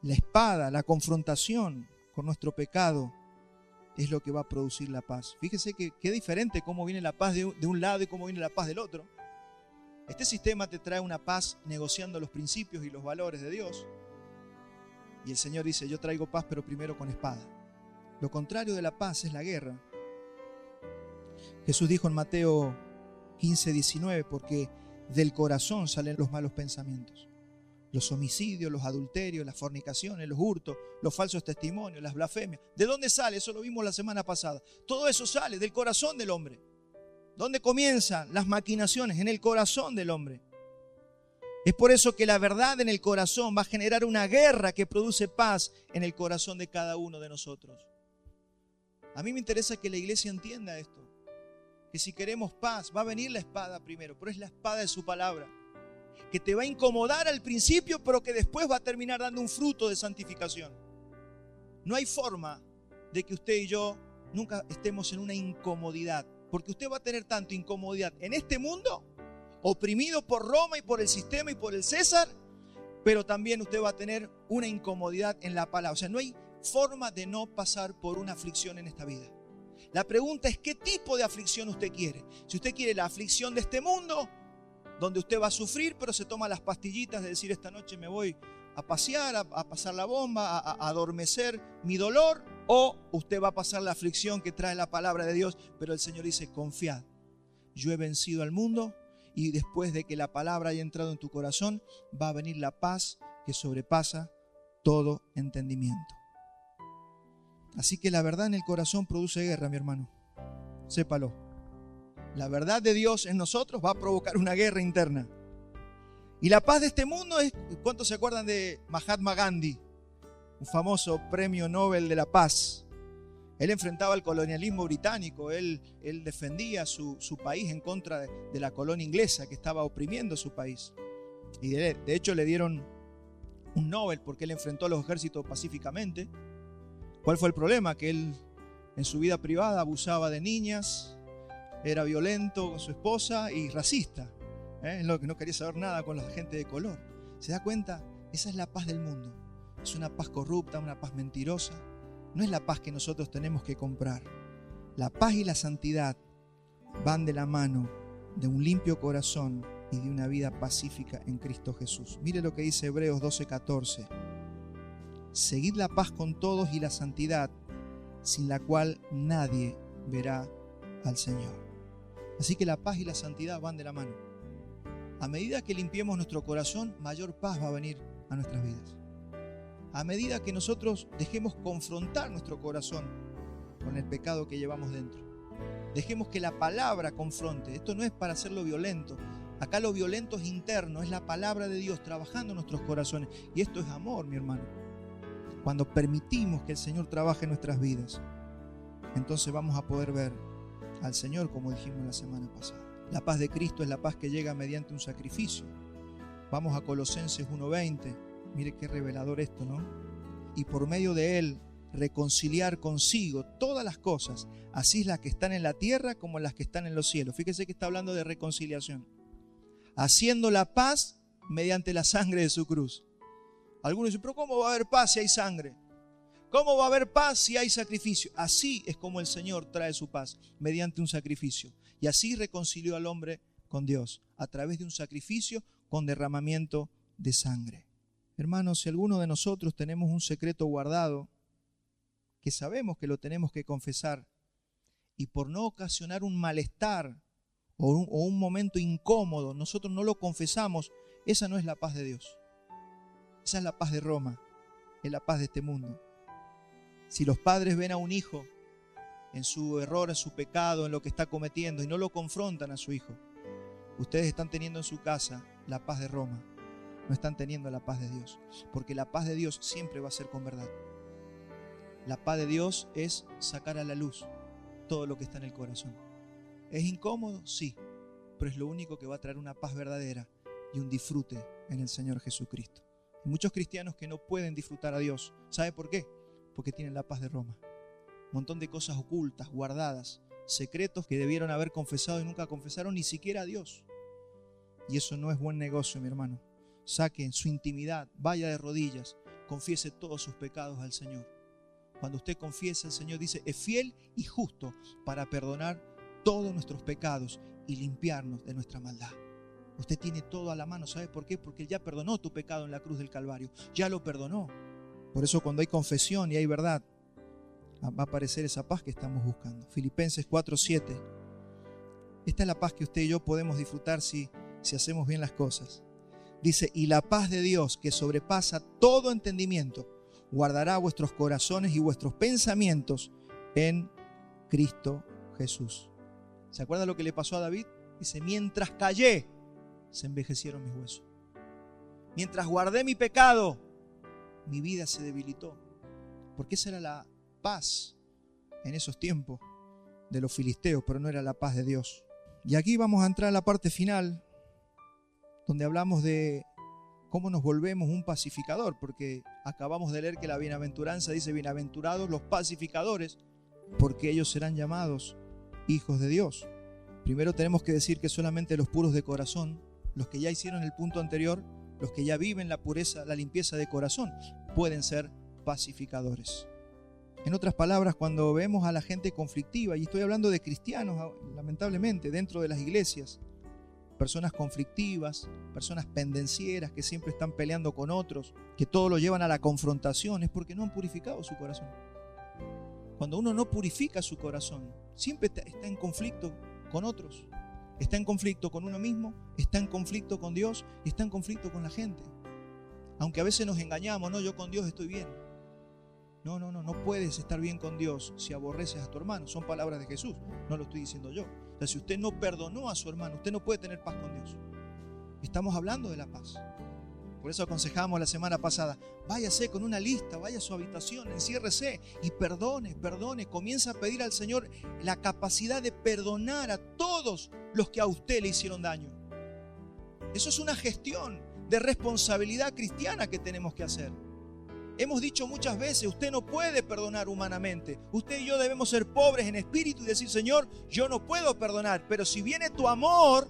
La espada, la confrontación con nuestro pecado es lo que va a producir la paz. Fíjese que qué diferente cómo viene la paz de un lado y cómo viene la paz del otro. Este sistema te trae una paz negociando los principios y los valores de Dios. Y el Señor dice, yo traigo paz, pero primero con espada. Lo contrario de la paz es la guerra. Jesús dijo en Mateo 15:19, porque del corazón salen los malos pensamientos. Los homicidios, los adulterios, las fornicaciones, los hurtos, los falsos testimonios, las blasfemias. ¿De dónde sale? Eso lo vimos la semana pasada. Todo eso sale del corazón del hombre. ¿Dónde comienzan las maquinaciones? En el corazón del hombre. Es por eso que la verdad en el corazón va a generar una guerra que produce paz en el corazón de cada uno de nosotros. A mí me interesa que la iglesia entienda esto. Que si queremos paz, va a venir la espada primero, pero es la espada de su palabra. Que te va a incomodar al principio, pero que después va a terminar dando un fruto de santificación. No hay forma de que usted y yo nunca estemos en una incomodidad. Porque usted va a tener tanto incomodidad en este mundo, oprimido por Roma y por el sistema y por el César, pero también usted va a tener una incomodidad en la palabra. O sea, no hay forma de no pasar por una aflicción en esta vida. La pregunta es, ¿qué tipo de aflicción usted quiere? Si usted quiere la aflicción de este mundo, donde usted va a sufrir, pero se toma las pastillitas de decir, esta noche me voy a pasear, a pasar la bomba, a adormecer mi dolor, o usted va a pasar la aflicción que trae la palabra de Dios, pero el Señor dice, confiad, yo he vencido al mundo y después de que la palabra haya entrado en tu corazón, va a venir la paz que sobrepasa todo entendimiento. Así que la verdad en el corazón produce guerra, mi hermano, sépalo. La verdad de Dios en nosotros va a provocar una guerra interna. Y la paz de este mundo es, ¿cuántos se acuerdan de Mahatma Gandhi? Un famoso premio Nobel de la Paz. Él enfrentaba el colonialismo británico, él defendía su país en contra de la colonia inglesa que estaba oprimiendo su país. Y de hecho le dieron un Nobel porque él enfrentó a los ejércitos pacíficamente. ¿Cuál fue el problema? Que él en su vida privada abusaba de niñas, era violento con su esposa y racista. Lo que no quería saber nada con la gente de color. ¿Se da cuenta? Esa es la paz del mundo. Es una paz corrupta, una paz mentirosa. No es la paz que nosotros tenemos que comprar. La paz y la santidad van de la mano de un limpio corazón y de una vida pacífica en Cristo Jesús. Mire lo que dice Hebreos 12:14. Seguid la paz con todos y la santidad, sin la cual nadie verá al Señor. Así que la paz y la santidad van de la mano. A medida que limpiemos nuestro corazón, mayor paz va a venir a nuestras vidas. A medida que nosotros dejemos confrontar nuestro corazón con el pecado que llevamos dentro. Dejemos que la palabra confronte. Esto no es para hacerlo violento. Acá lo violento es interno, es la palabra de Dios trabajando en nuestros corazones. Y esto es amor, mi hermano. Cuando permitimos que el Señor trabaje en nuestras vidas, entonces vamos a poder ver al Señor como dijimos la semana pasada. La paz de Cristo es la paz que llega mediante un sacrificio. Vamos a Colosenses 1:20. Mire qué revelador esto, ¿no? Y por medio de Él reconciliar consigo todas las cosas, así las que están en la tierra como las que están en los cielos. Fíjese que está hablando de reconciliación. Haciendo la paz mediante la sangre de su cruz. Algunos dicen, pero ¿cómo va a haber paz si hay sangre? ¿Cómo va a haber paz si hay sacrificio? Así es como el Señor trae su paz, mediante un sacrificio. Y así reconcilió al hombre con Dios, a través de un sacrificio con derramamiento de sangre. Hermanos, si alguno de nosotros tenemos un secreto guardado, que sabemos que lo tenemos que confesar, y por no ocasionar un malestar o un momento incómodo, nosotros no lo confesamos, esa no es la paz de Dios. Esa es la paz de Roma, es la paz de este mundo. Si los padres ven a un hijo en su error, en su pecado, en lo que está cometiendo y no lo confrontan a su hijo, ustedes están teniendo en su casa la paz de Roma, no están teniendo la paz de Dios, porque la paz de Dios siempre va a ser con verdad. La paz de Dios es sacar a la luz todo lo que está en el corazón. ¿Es incómodo? Sí, pero es lo único que va a traer una paz verdadera y un disfrute en el Señor Jesucristo. Hay muchos cristianos que no pueden disfrutar a Dios. ¿Sabe por qué? Porque tienen la paz de Roma. Un montón de cosas ocultas, guardadas, secretos que debieron haber confesado y nunca confesaron ni siquiera a Dios. Y eso no es buen negocio, mi hermano. Saque en su intimidad, vaya de rodillas, confiese todos sus pecados al Señor. Cuando usted confiesa, el Señor dice, es fiel y justo para perdonar todos nuestros pecados y limpiarnos de nuestra maldad. Usted tiene todo a la mano. ¿Sabe por qué? Porque Él ya perdonó tu pecado en la cruz del Calvario. Ya lo perdonó. Por eso cuando hay confesión y hay verdad, va a aparecer esa paz que estamos buscando. Filipenses 4:7. Esta es la paz que usted y yo podemos disfrutar si hacemos bien las cosas. Dice, y la paz de Dios que sobrepasa todo entendimiento, guardará vuestros corazones y vuestros pensamientos en Cristo Jesús. ¿Se acuerda lo que le pasó a David? Dice, mientras callé, se envejecieron mis huesos. Mientras guardé mi pecado, mi vida se debilitó. Porque esa era la paz en esos tiempos de los filisteos, pero no era la paz de Dios. Y aquí vamos a entrar a la parte final, donde hablamos de cómo nos volvemos un pacificador, porque acabamos de leer que la bienaventuranza dice, bienaventurados los pacificadores, porque ellos serán llamados hijos de Dios. Primero tenemos que decir que solamente los puros de corazón, los que ya hicieron el punto anterior, los que ya viven la pureza, la limpieza de corazón, pueden ser pacificadores. En otras palabras, cuando vemos a la gente conflictiva, y estoy hablando de cristianos, lamentablemente, dentro de las iglesias, personas conflictivas, personas pendencieras que siempre están peleando con otros, que todo lo llevan a la confrontación, es porque no han purificado su corazón. Cuando uno no purifica su corazón, siempre está en conflicto con otros. Está en conflicto con uno mismo, está en conflicto con Dios y está en conflicto con la gente. Aunque a veces nos engañamos, no, yo con Dios estoy bien. No puedes estar bien con Dios si aborreces a tu hermano. Son palabras de Jesús, no lo estoy diciendo yo. O sea, si usted no perdonó a su hermano, usted no puede tener paz con Dios. Estamos hablando de la paz. Por eso aconsejamos la semana pasada, váyase con una lista, vaya a su habitación, enciérrese y perdone, comienza a pedir al Señor la capacidad de perdonar a todos los que a usted le hicieron daño. Eso es una gestión de responsabilidad cristiana que tenemos que hacer. Hemos dicho muchas veces, usted no puede perdonar humanamente. Usted y yo debemos ser pobres en espíritu y decir, Señor, yo no puedo perdonar, pero si viene tu amor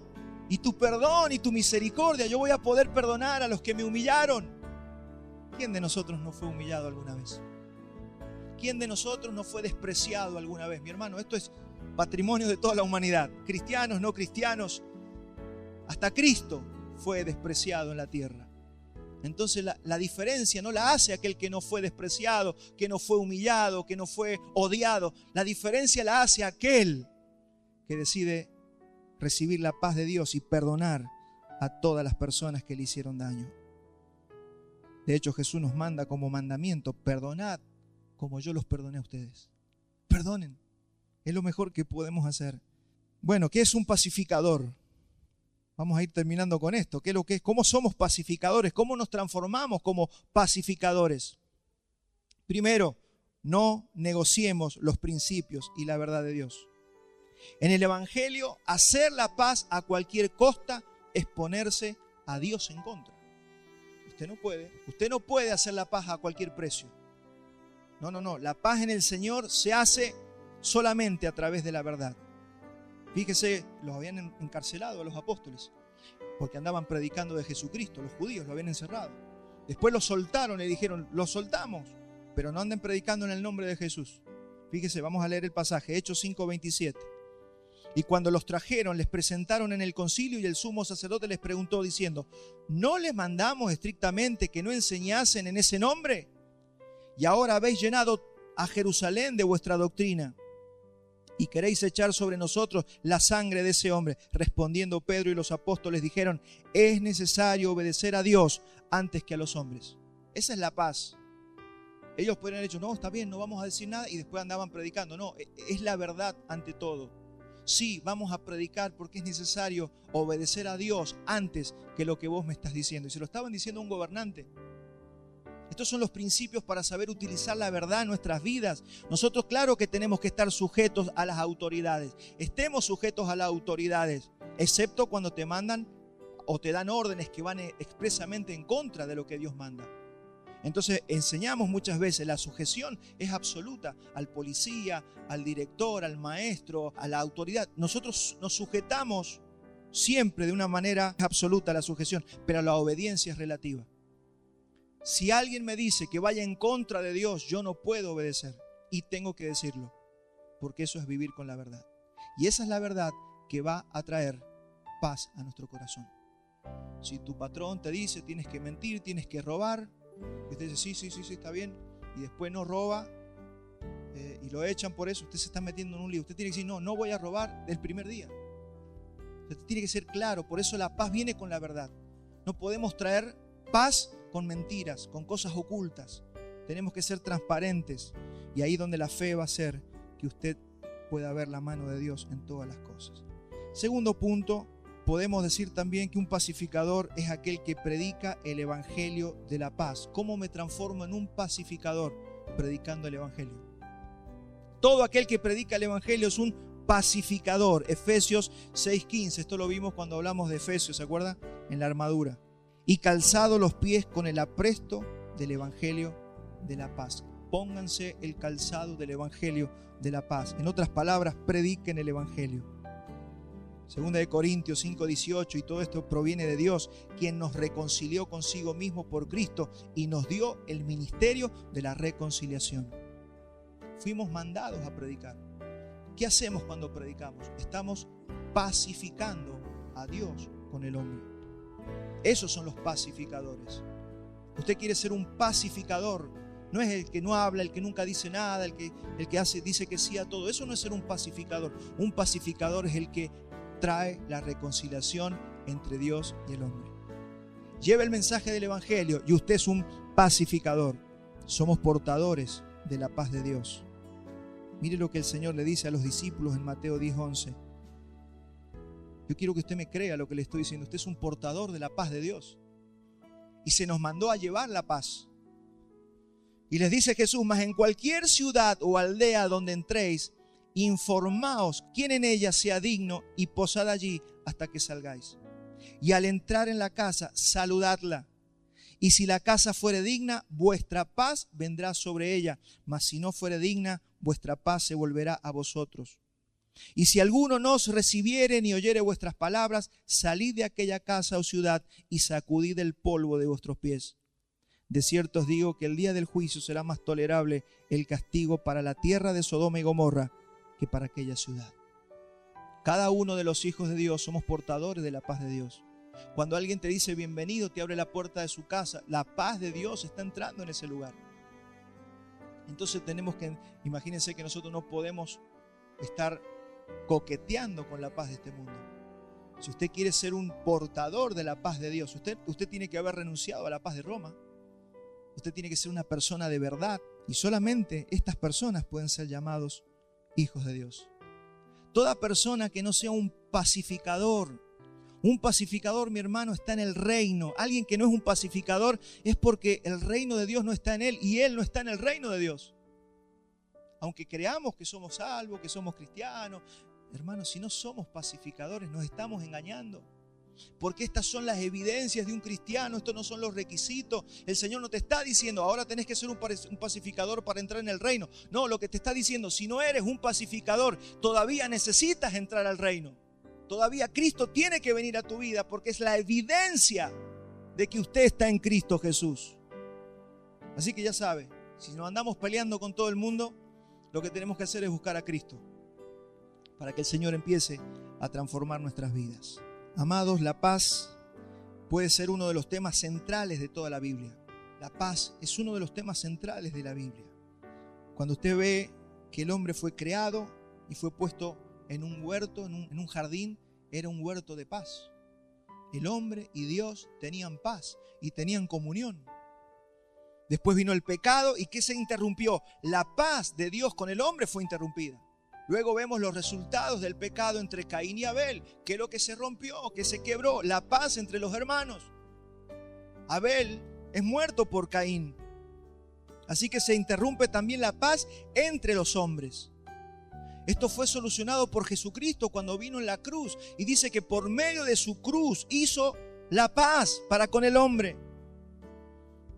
y tu perdón y tu misericordia, yo voy a poder perdonar a los que me humillaron. ¿Quién de nosotros no fue humillado alguna vez? ¿Quién de nosotros no fue despreciado alguna vez? Mi hermano, esto es patrimonio de toda la humanidad. Cristianos, no cristianos, hasta Cristo fue despreciado en la tierra. Entonces la diferencia no la hace aquel que no fue despreciado, que no fue humillado, que no fue odiado. La diferencia la hace aquel que decide recibir la paz de Dios y perdonar a todas las personas que le hicieron daño. De hecho, Jesús nos manda como mandamiento, perdonad como yo los perdoné a ustedes. Perdonen, es lo mejor que podemos hacer. Bueno, ¿qué es un pacificador? Vamos a ir terminando con esto. ¿Qué es lo que es? ¿Cómo somos pacificadores? ¿Cómo nos transformamos como pacificadores? Primero, no negociemos los principios y la verdad de Dios. En el Evangelio, hacer la paz a cualquier costa es ponerse a Dios en contra. Usted no puede hacer la paz a cualquier precio. No. La paz en el Señor se hace solamente a través de la verdad. Fíjese, los habían encarcelado a los apóstoles porque andaban predicando de Jesucristo. Los judíos lo habían encerrado. Después los soltaron y dijeron, los soltamos, pero no anden predicando en el nombre de Jesús. Fíjese, vamos a leer el pasaje, Hechos 5:27. Y cuando los trajeron, les presentaron en el concilio y el sumo sacerdote les preguntó diciendo, ¿no les mandamos estrictamente que no enseñasen en ese nombre? Y ahora habéis llenado a Jerusalén de vuestra doctrina y queréis echar sobre nosotros la sangre de ese hombre. Respondiendo Pedro y los apóstoles dijeron, es necesario obedecer a Dios antes que a los hombres. Esa es la paz. Ellos podrían haber dicho, no, está bien, no vamos a decir nada, y después andaban predicando. No, es la verdad ante todo. Sí, vamos a predicar porque es necesario obedecer a Dios antes que lo que vos me estás diciendo. Y se lo estaban diciendo a un gobernante. Estos son los principios para saber utilizar la verdad en nuestras vidas. Nosotros, claro que tenemos que estar sujetos a las autoridades. Estemos sujetos a las autoridades, excepto cuando te mandan o te dan órdenes que van expresamente en contra de lo que Dios manda. Entonces enseñamos muchas veces, la sujeción es absoluta al policía, al director, al maestro, a la autoridad. Nosotros nos sujetamos siempre de una manera absoluta a la sujeción, pero la obediencia es relativa. Si alguien me dice que vaya en contra de Dios, yo no puedo obedecer y tengo que decirlo, porque eso es vivir con la verdad. Y esa es la verdad que va a traer paz a nuestro corazón. Si tu patrón te dice tienes que mentir, tienes que robar, y usted dice sí, está bien, y después no roba y lo echan por eso, usted se está metiendo en un lío. Usted tiene que decir no voy a robar el primer día. Usted tiene que ser claro, por eso la paz viene con la verdad. No podemos traer paz con mentiras, con cosas ocultas. Tenemos que ser transparentes, y ahí donde la fe va a ser que usted pueda ver la mano de Dios en todas las cosas. Segundo punto, podemos decir también que un pacificador es aquel que predica el evangelio de la paz. ¿Cómo me transformo en un pacificador? Predicando el evangelio. Todo aquel que predica el evangelio es un pacificador. Efesios 6:15, esto lo vimos cuando hablamos de Efesios, ¿se acuerda? En la armadura. Y calzado los pies con el apresto del evangelio de la paz. Pónganse el calzado del evangelio de la paz. En otras palabras, prediquen el evangelio. Segunda de Corintios 5:18, y todo esto proviene de Dios, quien nos reconcilió consigo mismo por Cristo y nos dio el ministerio de la reconciliación. Fuimos mandados a predicar. ¿Qué hacemos cuando predicamos? Estamos pacificando a Dios con el hombre. Esos son los pacificadores. Usted quiere ser un pacificador. No es el que no habla, el que nunca dice nada, el que dice que sí a todo. Eso no es ser un pacificador. Un pacificador es el que trae la reconciliación entre Dios y el hombre. Lleva el mensaje del evangelio y usted es un pacificador. Somos portadores de la paz de Dios. Mire lo que el Señor le dice a los discípulos en Mateo 10:11. Yo quiero que usted me crea lo que le estoy diciendo. Usted es un portador de la paz de Dios. y se nos mandó a llevar la paz. Y les dice Jesús: mas en cualquier ciudad o aldea donde entréis, informaos quién en ella sea digno y posad allí hasta que salgáis. Y al entrar en la casa, saludadla. Y si la casa fuere digna, vuestra paz vendrá sobre ella. Mas si no fuere digna, vuestra paz se volverá a vosotros. Y si alguno no os recibiere ni oyere vuestras palabras, salid de aquella casa o ciudad y sacudid el polvo de vuestros pies. De cierto os digo que el día del juicio será más tolerable el castigo para la tierra de Sodoma y Gomorra que para aquella ciudad. Cada uno de los hijos de Dios somos portadores de la paz de Dios. Cuando alguien te dice bienvenido, te abre la puerta de su casa, la paz de Dios está entrando en ese lugar. Entonces tenemos que, imagínense que nosotros no podemos estar coqueteando con la paz de este mundo. Si usted quiere ser un portador de la paz de Dios, usted tiene que haber renunciado a la paz de Roma. Usted tiene que ser una persona de verdad, y solamente estas personas pueden ser llamados hijos de Dios. Toda persona que no sea un pacificador, mi hermano, está en el reino. Alguien que no es un pacificador es porque el reino de Dios no está en él y él no está en el reino de Dios. Aunque creamos que somos salvos, que somos cristianos, hermanos, si no somos pacificadores, nos estamos engañando. Porque estas son las evidencias de un cristiano, estos no son los requisitos. El Señor no te está diciendo, ahora tenés que ser un pacificador para entrar en el reino. No, lo que te está diciendo, si no eres un pacificador, todavía necesitas entrar al reino. Todavía Cristo tiene que venir a tu vida porque es la evidencia de que usted está en Cristo Jesús. Así que ya sabe, si nos andamos peleando con todo el mundo, lo que tenemos que hacer es buscar a Cristo para que el Señor empiece a transformar nuestras vidas. Amados, la paz puede ser uno de los temas centrales de toda la Biblia. La paz es uno de los temas centrales de la Biblia. Cuando usted ve que el hombre fue creado y fue puesto en un huerto, en un jardín, era un huerto de paz. El hombre y Dios tenían paz y tenían comunión. Después vino el pecado y ¿qué se interrumpió? La paz de Dios con el hombre fue interrumpida. Luego vemos los resultados del pecado entre Caín y Abel. ¿Qué es lo que se rompió? ¿Qué se quebró? La paz entre los hermanos. Abel es muerto por Caín. Así que se interrumpe también la paz entre los hombres. Esto fue solucionado por Jesucristo cuando vino en la cruz. Y dice que por medio de su cruz hizo la paz para con el hombre.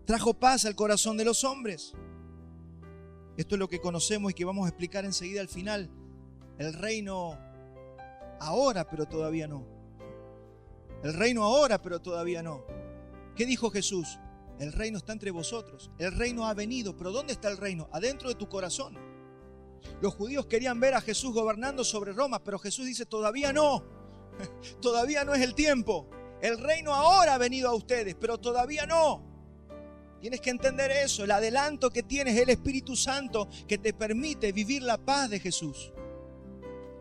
Trajo paz al corazón de los hombres. Esto es lo que conocemos y que vamos a explicar enseguida al final. El reino ahora, pero todavía no. El reino ahora, pero todavía no. ¿Qué dijo Jesús? El reino está entre vosotros. El reino ha venido, pero ¿dónde está el reino? Adentro de tu corazón. Los judíos querían ver a Jesús gobernando sobre Roma, pero Jesús dice, todavía no. Todavía no es el tiempo. El reino ahora ha venido a ustedes, pero todavía no. Tienes que entender eso. El adelanto que tienes es el Espíritu Santo que te permite vivir la paz de Jesús.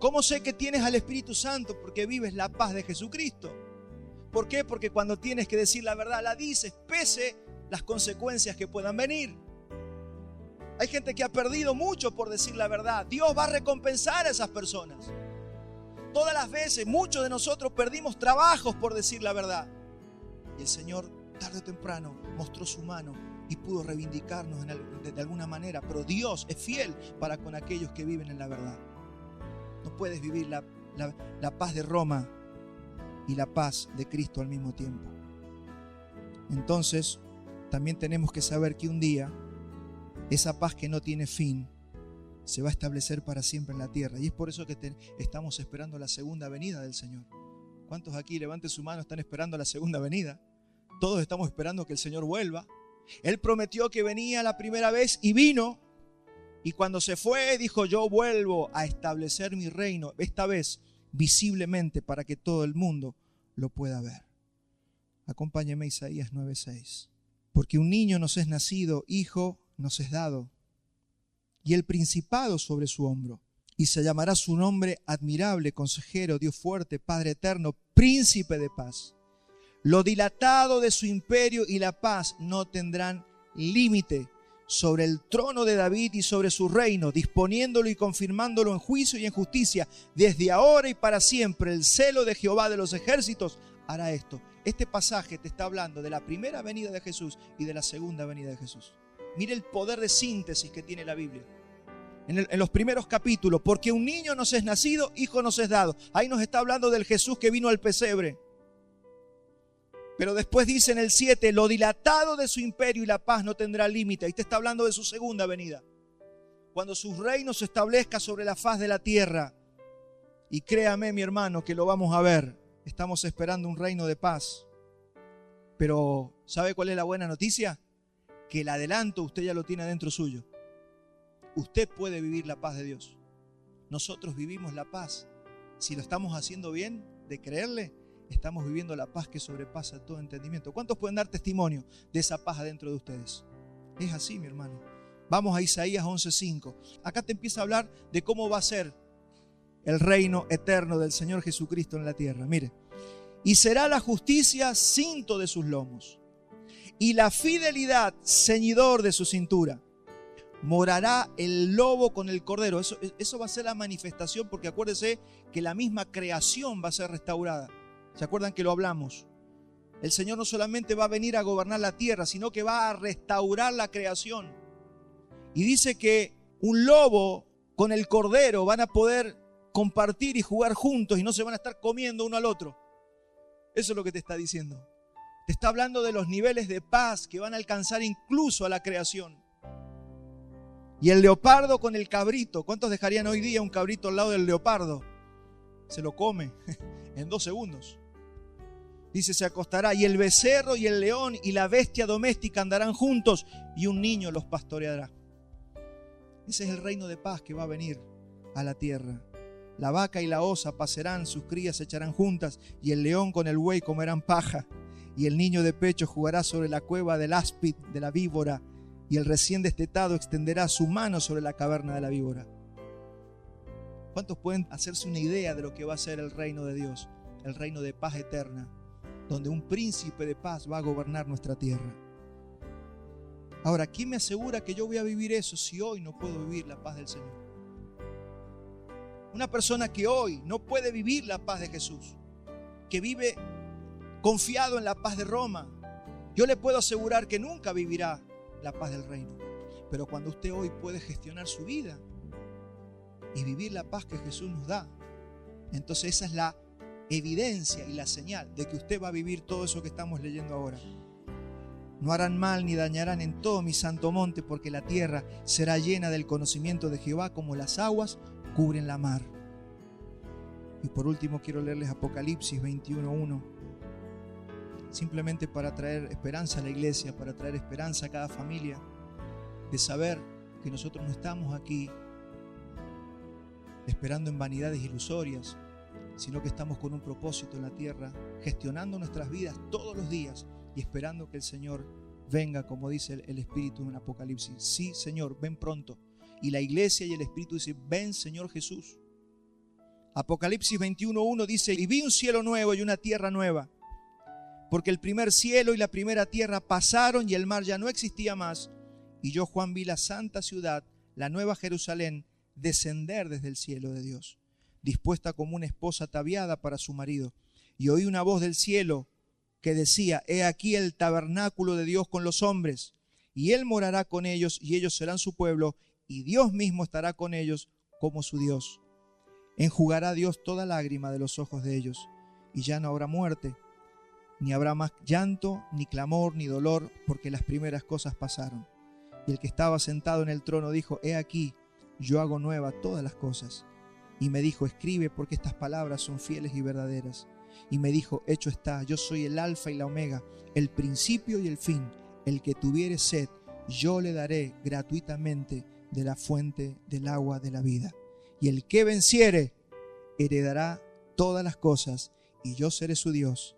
¿Cómo sé que tienes al Espíritu Santo? Porque vives la paz de Jesucristo. ¿Por qué? Porque cuando tienes que decir la verdad, la dices, pese las consecuencias que puedan venir. Hay gente que ha perdido mucho por decir la verdad. Dios va a recompensar a esas personas. Todas las veces, muchos de nosotros perdimos trabajos por decir la verdad. Y el Señor, tarde o temprano, mostró su mano y pudo reivindicarnos de alguna manera. Pero Dios es fiel para con aquellos que viven en la verdad. No puedes vivir la paz de Roma y la paz de Cristo al mismo tiempo. Entonces, también tenemos que saber que un día esa paz que no tiene fin se va a establecer para siempre en la tierra. Y es por eso que estamos esperando la segunda venida del Señor. ¿Cuántos aquí, levanten su mano, están esperando la segunda venida? Todos estamos esperando que el Señor vuelva. Él prometió que venía la primera vez y vino. Y cuando se fue, dijo, yo vuelvo a establecer mi reino, esta vez visiblemente para que todo el mundo lo pueda ver. Acompáñeme a Isaías 9:6. Porque un niño nos es nacido, hijo nos es dado, y el principado sobre su hombro. Y se llamará su nombre admirable, consejero, Dios fuerte, Padre eterno, príncipe de paz. Lo dilatado de su imperio y la paz no tendrán límite sobre el trono de David y sobre su reino, disponiéndolo y confirmándolo en juicio y en justicia, desde ahora y para siempre. El celo de Jehová de los ejércitos hará esto. Este pasaje te está hablando de la primera venida de Jesús y de la segunda venida de Jesús. Mire el poder de síntesis que tiene la Biblia. En los primeros capítulos, porque un niño nos es nacido, hijo nos es dado. Ahí nos está hablando del Jesús que vino al pesebre. Pero después dice en el 7, lo dilatado de su imperio y la paz no tendrá límite. Ahí te está hablando de su segunda venida. Cuando su reino se establezca sobre la faz de la tierra. Y créame, mi hermano, que lo vamos a ver. Estamos esperando un reino de paz. Pero, ¿sabe cuál es la buena noticia? Que el adelanto usted ya lo tiene dentro suyo. Usted puede vivir la paz de Dios. Nosotros vivimos la paz. Si lo estamos haciendo bien, de creerle, estamos viviendo la paz que sobrepasa todo entendimiento. ¿Cuántos pueden dar testimonio de esa paz adentro de ustedes? Es así, mi hermano. Vamos a Isaías 11:5. Acá te empieza a hablar de cómo va a ser el reino eterno del Señor Jesucristo en la tierra. Mire. Y será la justicia cinto de sus lomos, y la fidelidad ceñidor de su cintura. Morará el lobo con el cordero. Eso va a ser la manifestación, porque acuérdese que la misma creación va a ser restaurada. ¿Se acuerdan que lo hablamos? El Señor no solamente va a venir a gobernar la tierra, sino que va a restaurar la creación. Y dice que un lobo con el cordero van a poder compartir y jugar juntos y no se van a estar comiendo uno al otro. Eso es lo que te está diciendo. Te está hablando de los niveles de paz que van a alcanzar incluso a la creación. Y el leopardo con el cabrito. ¿Cuántos dejarían hoy día un cabrito al lado del leopardo? Se lo come en 2 segundos. Dice, se acostará, y el becerro y el león y la bestia doméstica andarán juntos, y un niño los pastoreará. Ese es el reino de paz que va a venir a la tierra. La vaca y la osa pasarán, sus crías se echarán juntas, y el león con el buey comerán paja, y el niño de pecho jugará sobre la cueva del áspid, de la víbora, y el recién destetado extenderá su mano sobre la caverna de la víbora. ¿Cuántos pueden hacerse una idea de lo que va a ser el reino de Dios? El reino de paz eterna, donde un príncipe de paz va a gobernar nuestra tierra. Ahora, ¿quién me asegura que yo voy a vivir eso si hoy no puedo vivir la paz del Señor? Una persona que hoy no puede vivir la paz de Jesús, que vive confiado en la paz de Roma, yo le puedo asegurar que nunca vivirá la paz del reino. Pero cuando usted hoy puede gestionar su vida y vivir la paz que Jesús nos da, entonces esa es la evidencia y la señal de que usted va a vivir todo eso que estamos leyendo ahora. No harán mal ni dañarán en todo mi santo monte, porque la tierra será llena del conocimiento de Jehová como las aguas cubren la mar. Y por último quiero leerles Apocalipsis 21:1, simplemente para traer esperanza a la iglesia, para traer esperanza a cada familia, de saber que nosotros no estamos aquí esperando en vanidades ilusorias, sino que estamos con un propósito en la tierra, gestionando nuestras vidas todos los días y esperando que el Señor venga, como dice el Espíritu en Apocalipsis. Sí, Señor, ven pronto. Y la iglesia y el Espíritu dicen, ven, Señor Jesús. Apocalipsis 21:1 dice, y vi un cielo nuevo y una tierra nueva, porque el primer cielo y la primera tierra pasaron y el mar ya no existía más. Y yo, Juan, vi la santa ciudad, la nueva Jerusalén, descender desde el cielo de Dios, dispuesta como una esposa ataviada para su marido. Y oí una voz del cielo que decía, he aquí el tabernáculo de Dios con los hombres, y Él morará con ellos, y ellos serán su pueblo, y Dios mismo estará con ellos como su Dios. Enjugará Dios toda lágrima de los ojos de ellos, y ya no habrá muerte, ni habrá más llanto, ni clamor, ni dolor, porque las primeras cosas pasaron. Y el que estaba sentado en el trono dijo, he aquí, yo hago nueva todas las cosas. Y me dijo, escribe, porque estas palabras son fieles y verdaderas. Y me dijo, hecho está, yo soy el alfa y la omega, el principio y el fin. El que tuviere sed, yo le daré gratuitamente de la fuente del agua de la vida. Y el que venciere, heredará todas las cosas, y yo seré su Dios,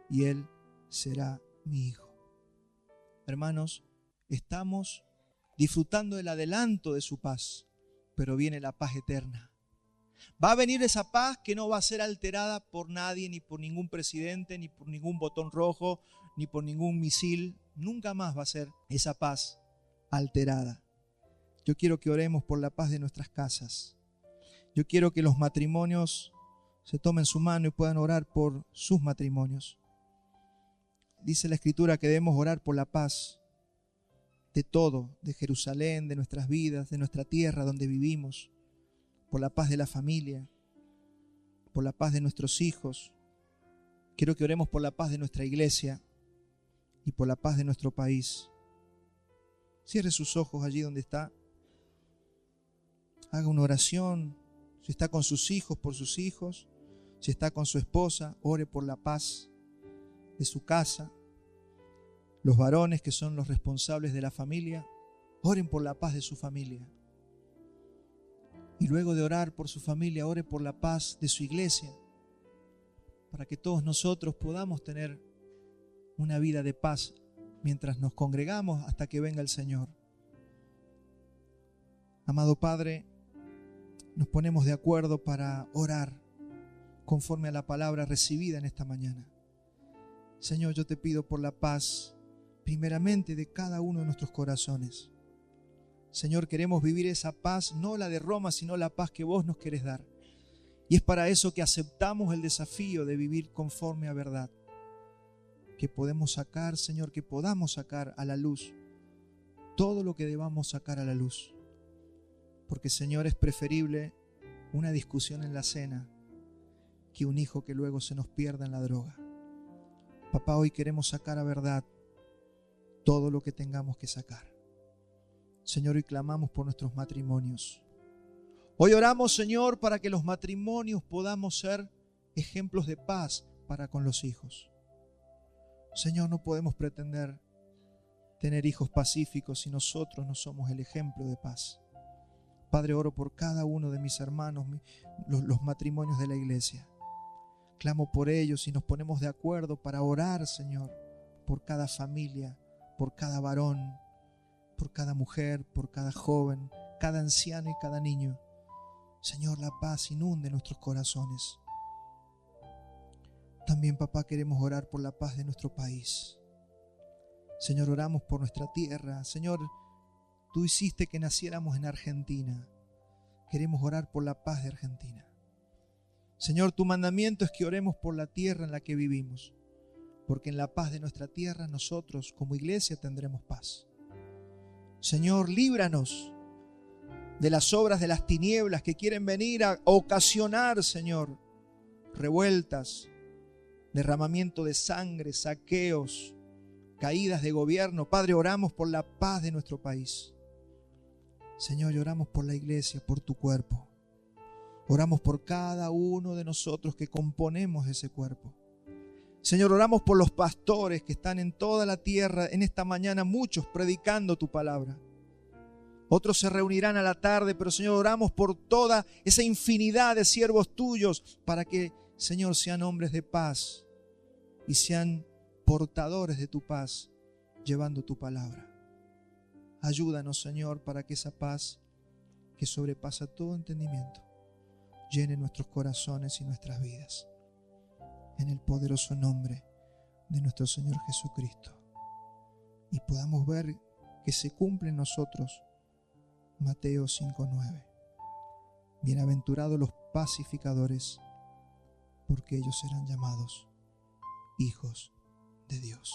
y él será mi hijo. Hermanos, estamos disfrutando del adelanto de su paz, pero viene la paz eterna. Va a venir esa paz que no va a ser alterada por nadie, ni por ningún presidente, ni por ningún botón rojo, ni por ningún misil. Nunca más va a ser esa paz alterada. Yo quiero que oremos por la paz de nuestras casas. Yo quiero que los matrimonios se tomen su mano y puedan orar por sus matrimonios. Dice la Escritura que debemos orar por la paz de todo, de Jerusalén, de nuestras vidas, de nuestra tierra donde vivimos, por la paz de la familia, por la paz de nuestros hijos. Quiero que oremos por la paz de nuestra iglesia y por la paz de nuestro país. Cierre sus ojos allí donde está. Haga una oración. Si está con sus hijos, por sus hijos. Si está con su esposa, ore por la paz de su casa. Los varones que son los responsables de la familia, oren por la paz de su familia. Y luego de orar por su familia, ore por la paz de su iglesia, para que todos nosotros podamos tener una vida de paz mientras nos congregamos hasta que venga el Señor. Amado Padre, nos ponemos de acuerdo para orar conforme a la palabra recibida en esta mañana. Señor, yo te pido por la paz, primeramente de cada uno de nuestros corazones. Señor, queremos vivir esa paz, no la de Roma, sino la paz que vos nos querés dar. Y es para eso que aceptamos el desafío de vivir conforme a verdad. Que podemos sacar, Señor, que podamos sacar a la luz todo lo que debamos sacar a la luz. Porque, Señor, es preferible una discusión en la cena que un hijo que luego se nos pierda en la droga. Papá, hoy queremos sacar a verdad todo lo que tengamos que sacar. Señor, hoy clamamos por nuestros matrimonios. Hoy oramos, Señor, para que los matrimonios podamos ser ejemplos de paz para con los hijos. Señor, no podemos pretender tener hijos pacíficos si nosotros no somos el ejemplo de paz. Padre, oro por cada uno de mis hermanos, los matrimonios de la iglesia. Clamo por ellos y nos ponemos de acuerdo para orar, Señor, por cada familia, por cada varón, por cada mujer, por cada joven, cada anciano y cada niño. Señor, la paz inunde nuestros corazones. También, papá, queremos orar por la paz de nuestro país. Señor, oramos por nuestra tierra. Señor, tú hiciste que naciéramos en Argentina. Queremos orar por la paz de Argentina. Señor, tu mandamiento es que oremos por la tierra en la que vivimos, porque en la paz de nuestra tierra nosotros como iglesia tendremos paz. Señor, líbranos de las obras de las tinieblas que quieren venir a ocasionar, Señor, revueltas, derramamiento de sangre, saqueos, caídas de gobierno. Padre, oramos por la paz de nuestro país. Señor, oramos por la iglesia, por tu cuerpo. Oramos por cada uno de nosotros que componemos ese cuerpo. Señor, oramos por los pastores que están en toda la tierra en esta mañana, muchos predicando tu palabra. Otros se reunirán a la tarde, pero Señor, oramos por toda esa infinidad de siervos tuyos para que, Señor, sean hombres de paz y sean portadores de tu paz, llevando tu palabra. Ayúdanos, Señor, para que esa paz que sobrepasa todo entendimiento llene nuestros corazones y nuestras vidas. En el poderoso nombre de nuestro Señor Jesucristo. Y podamos ver que se cumple en nosotros Mateo 5:9. Bienaventurados los pacificadores, porque ellos serán llamados hijos de Dios.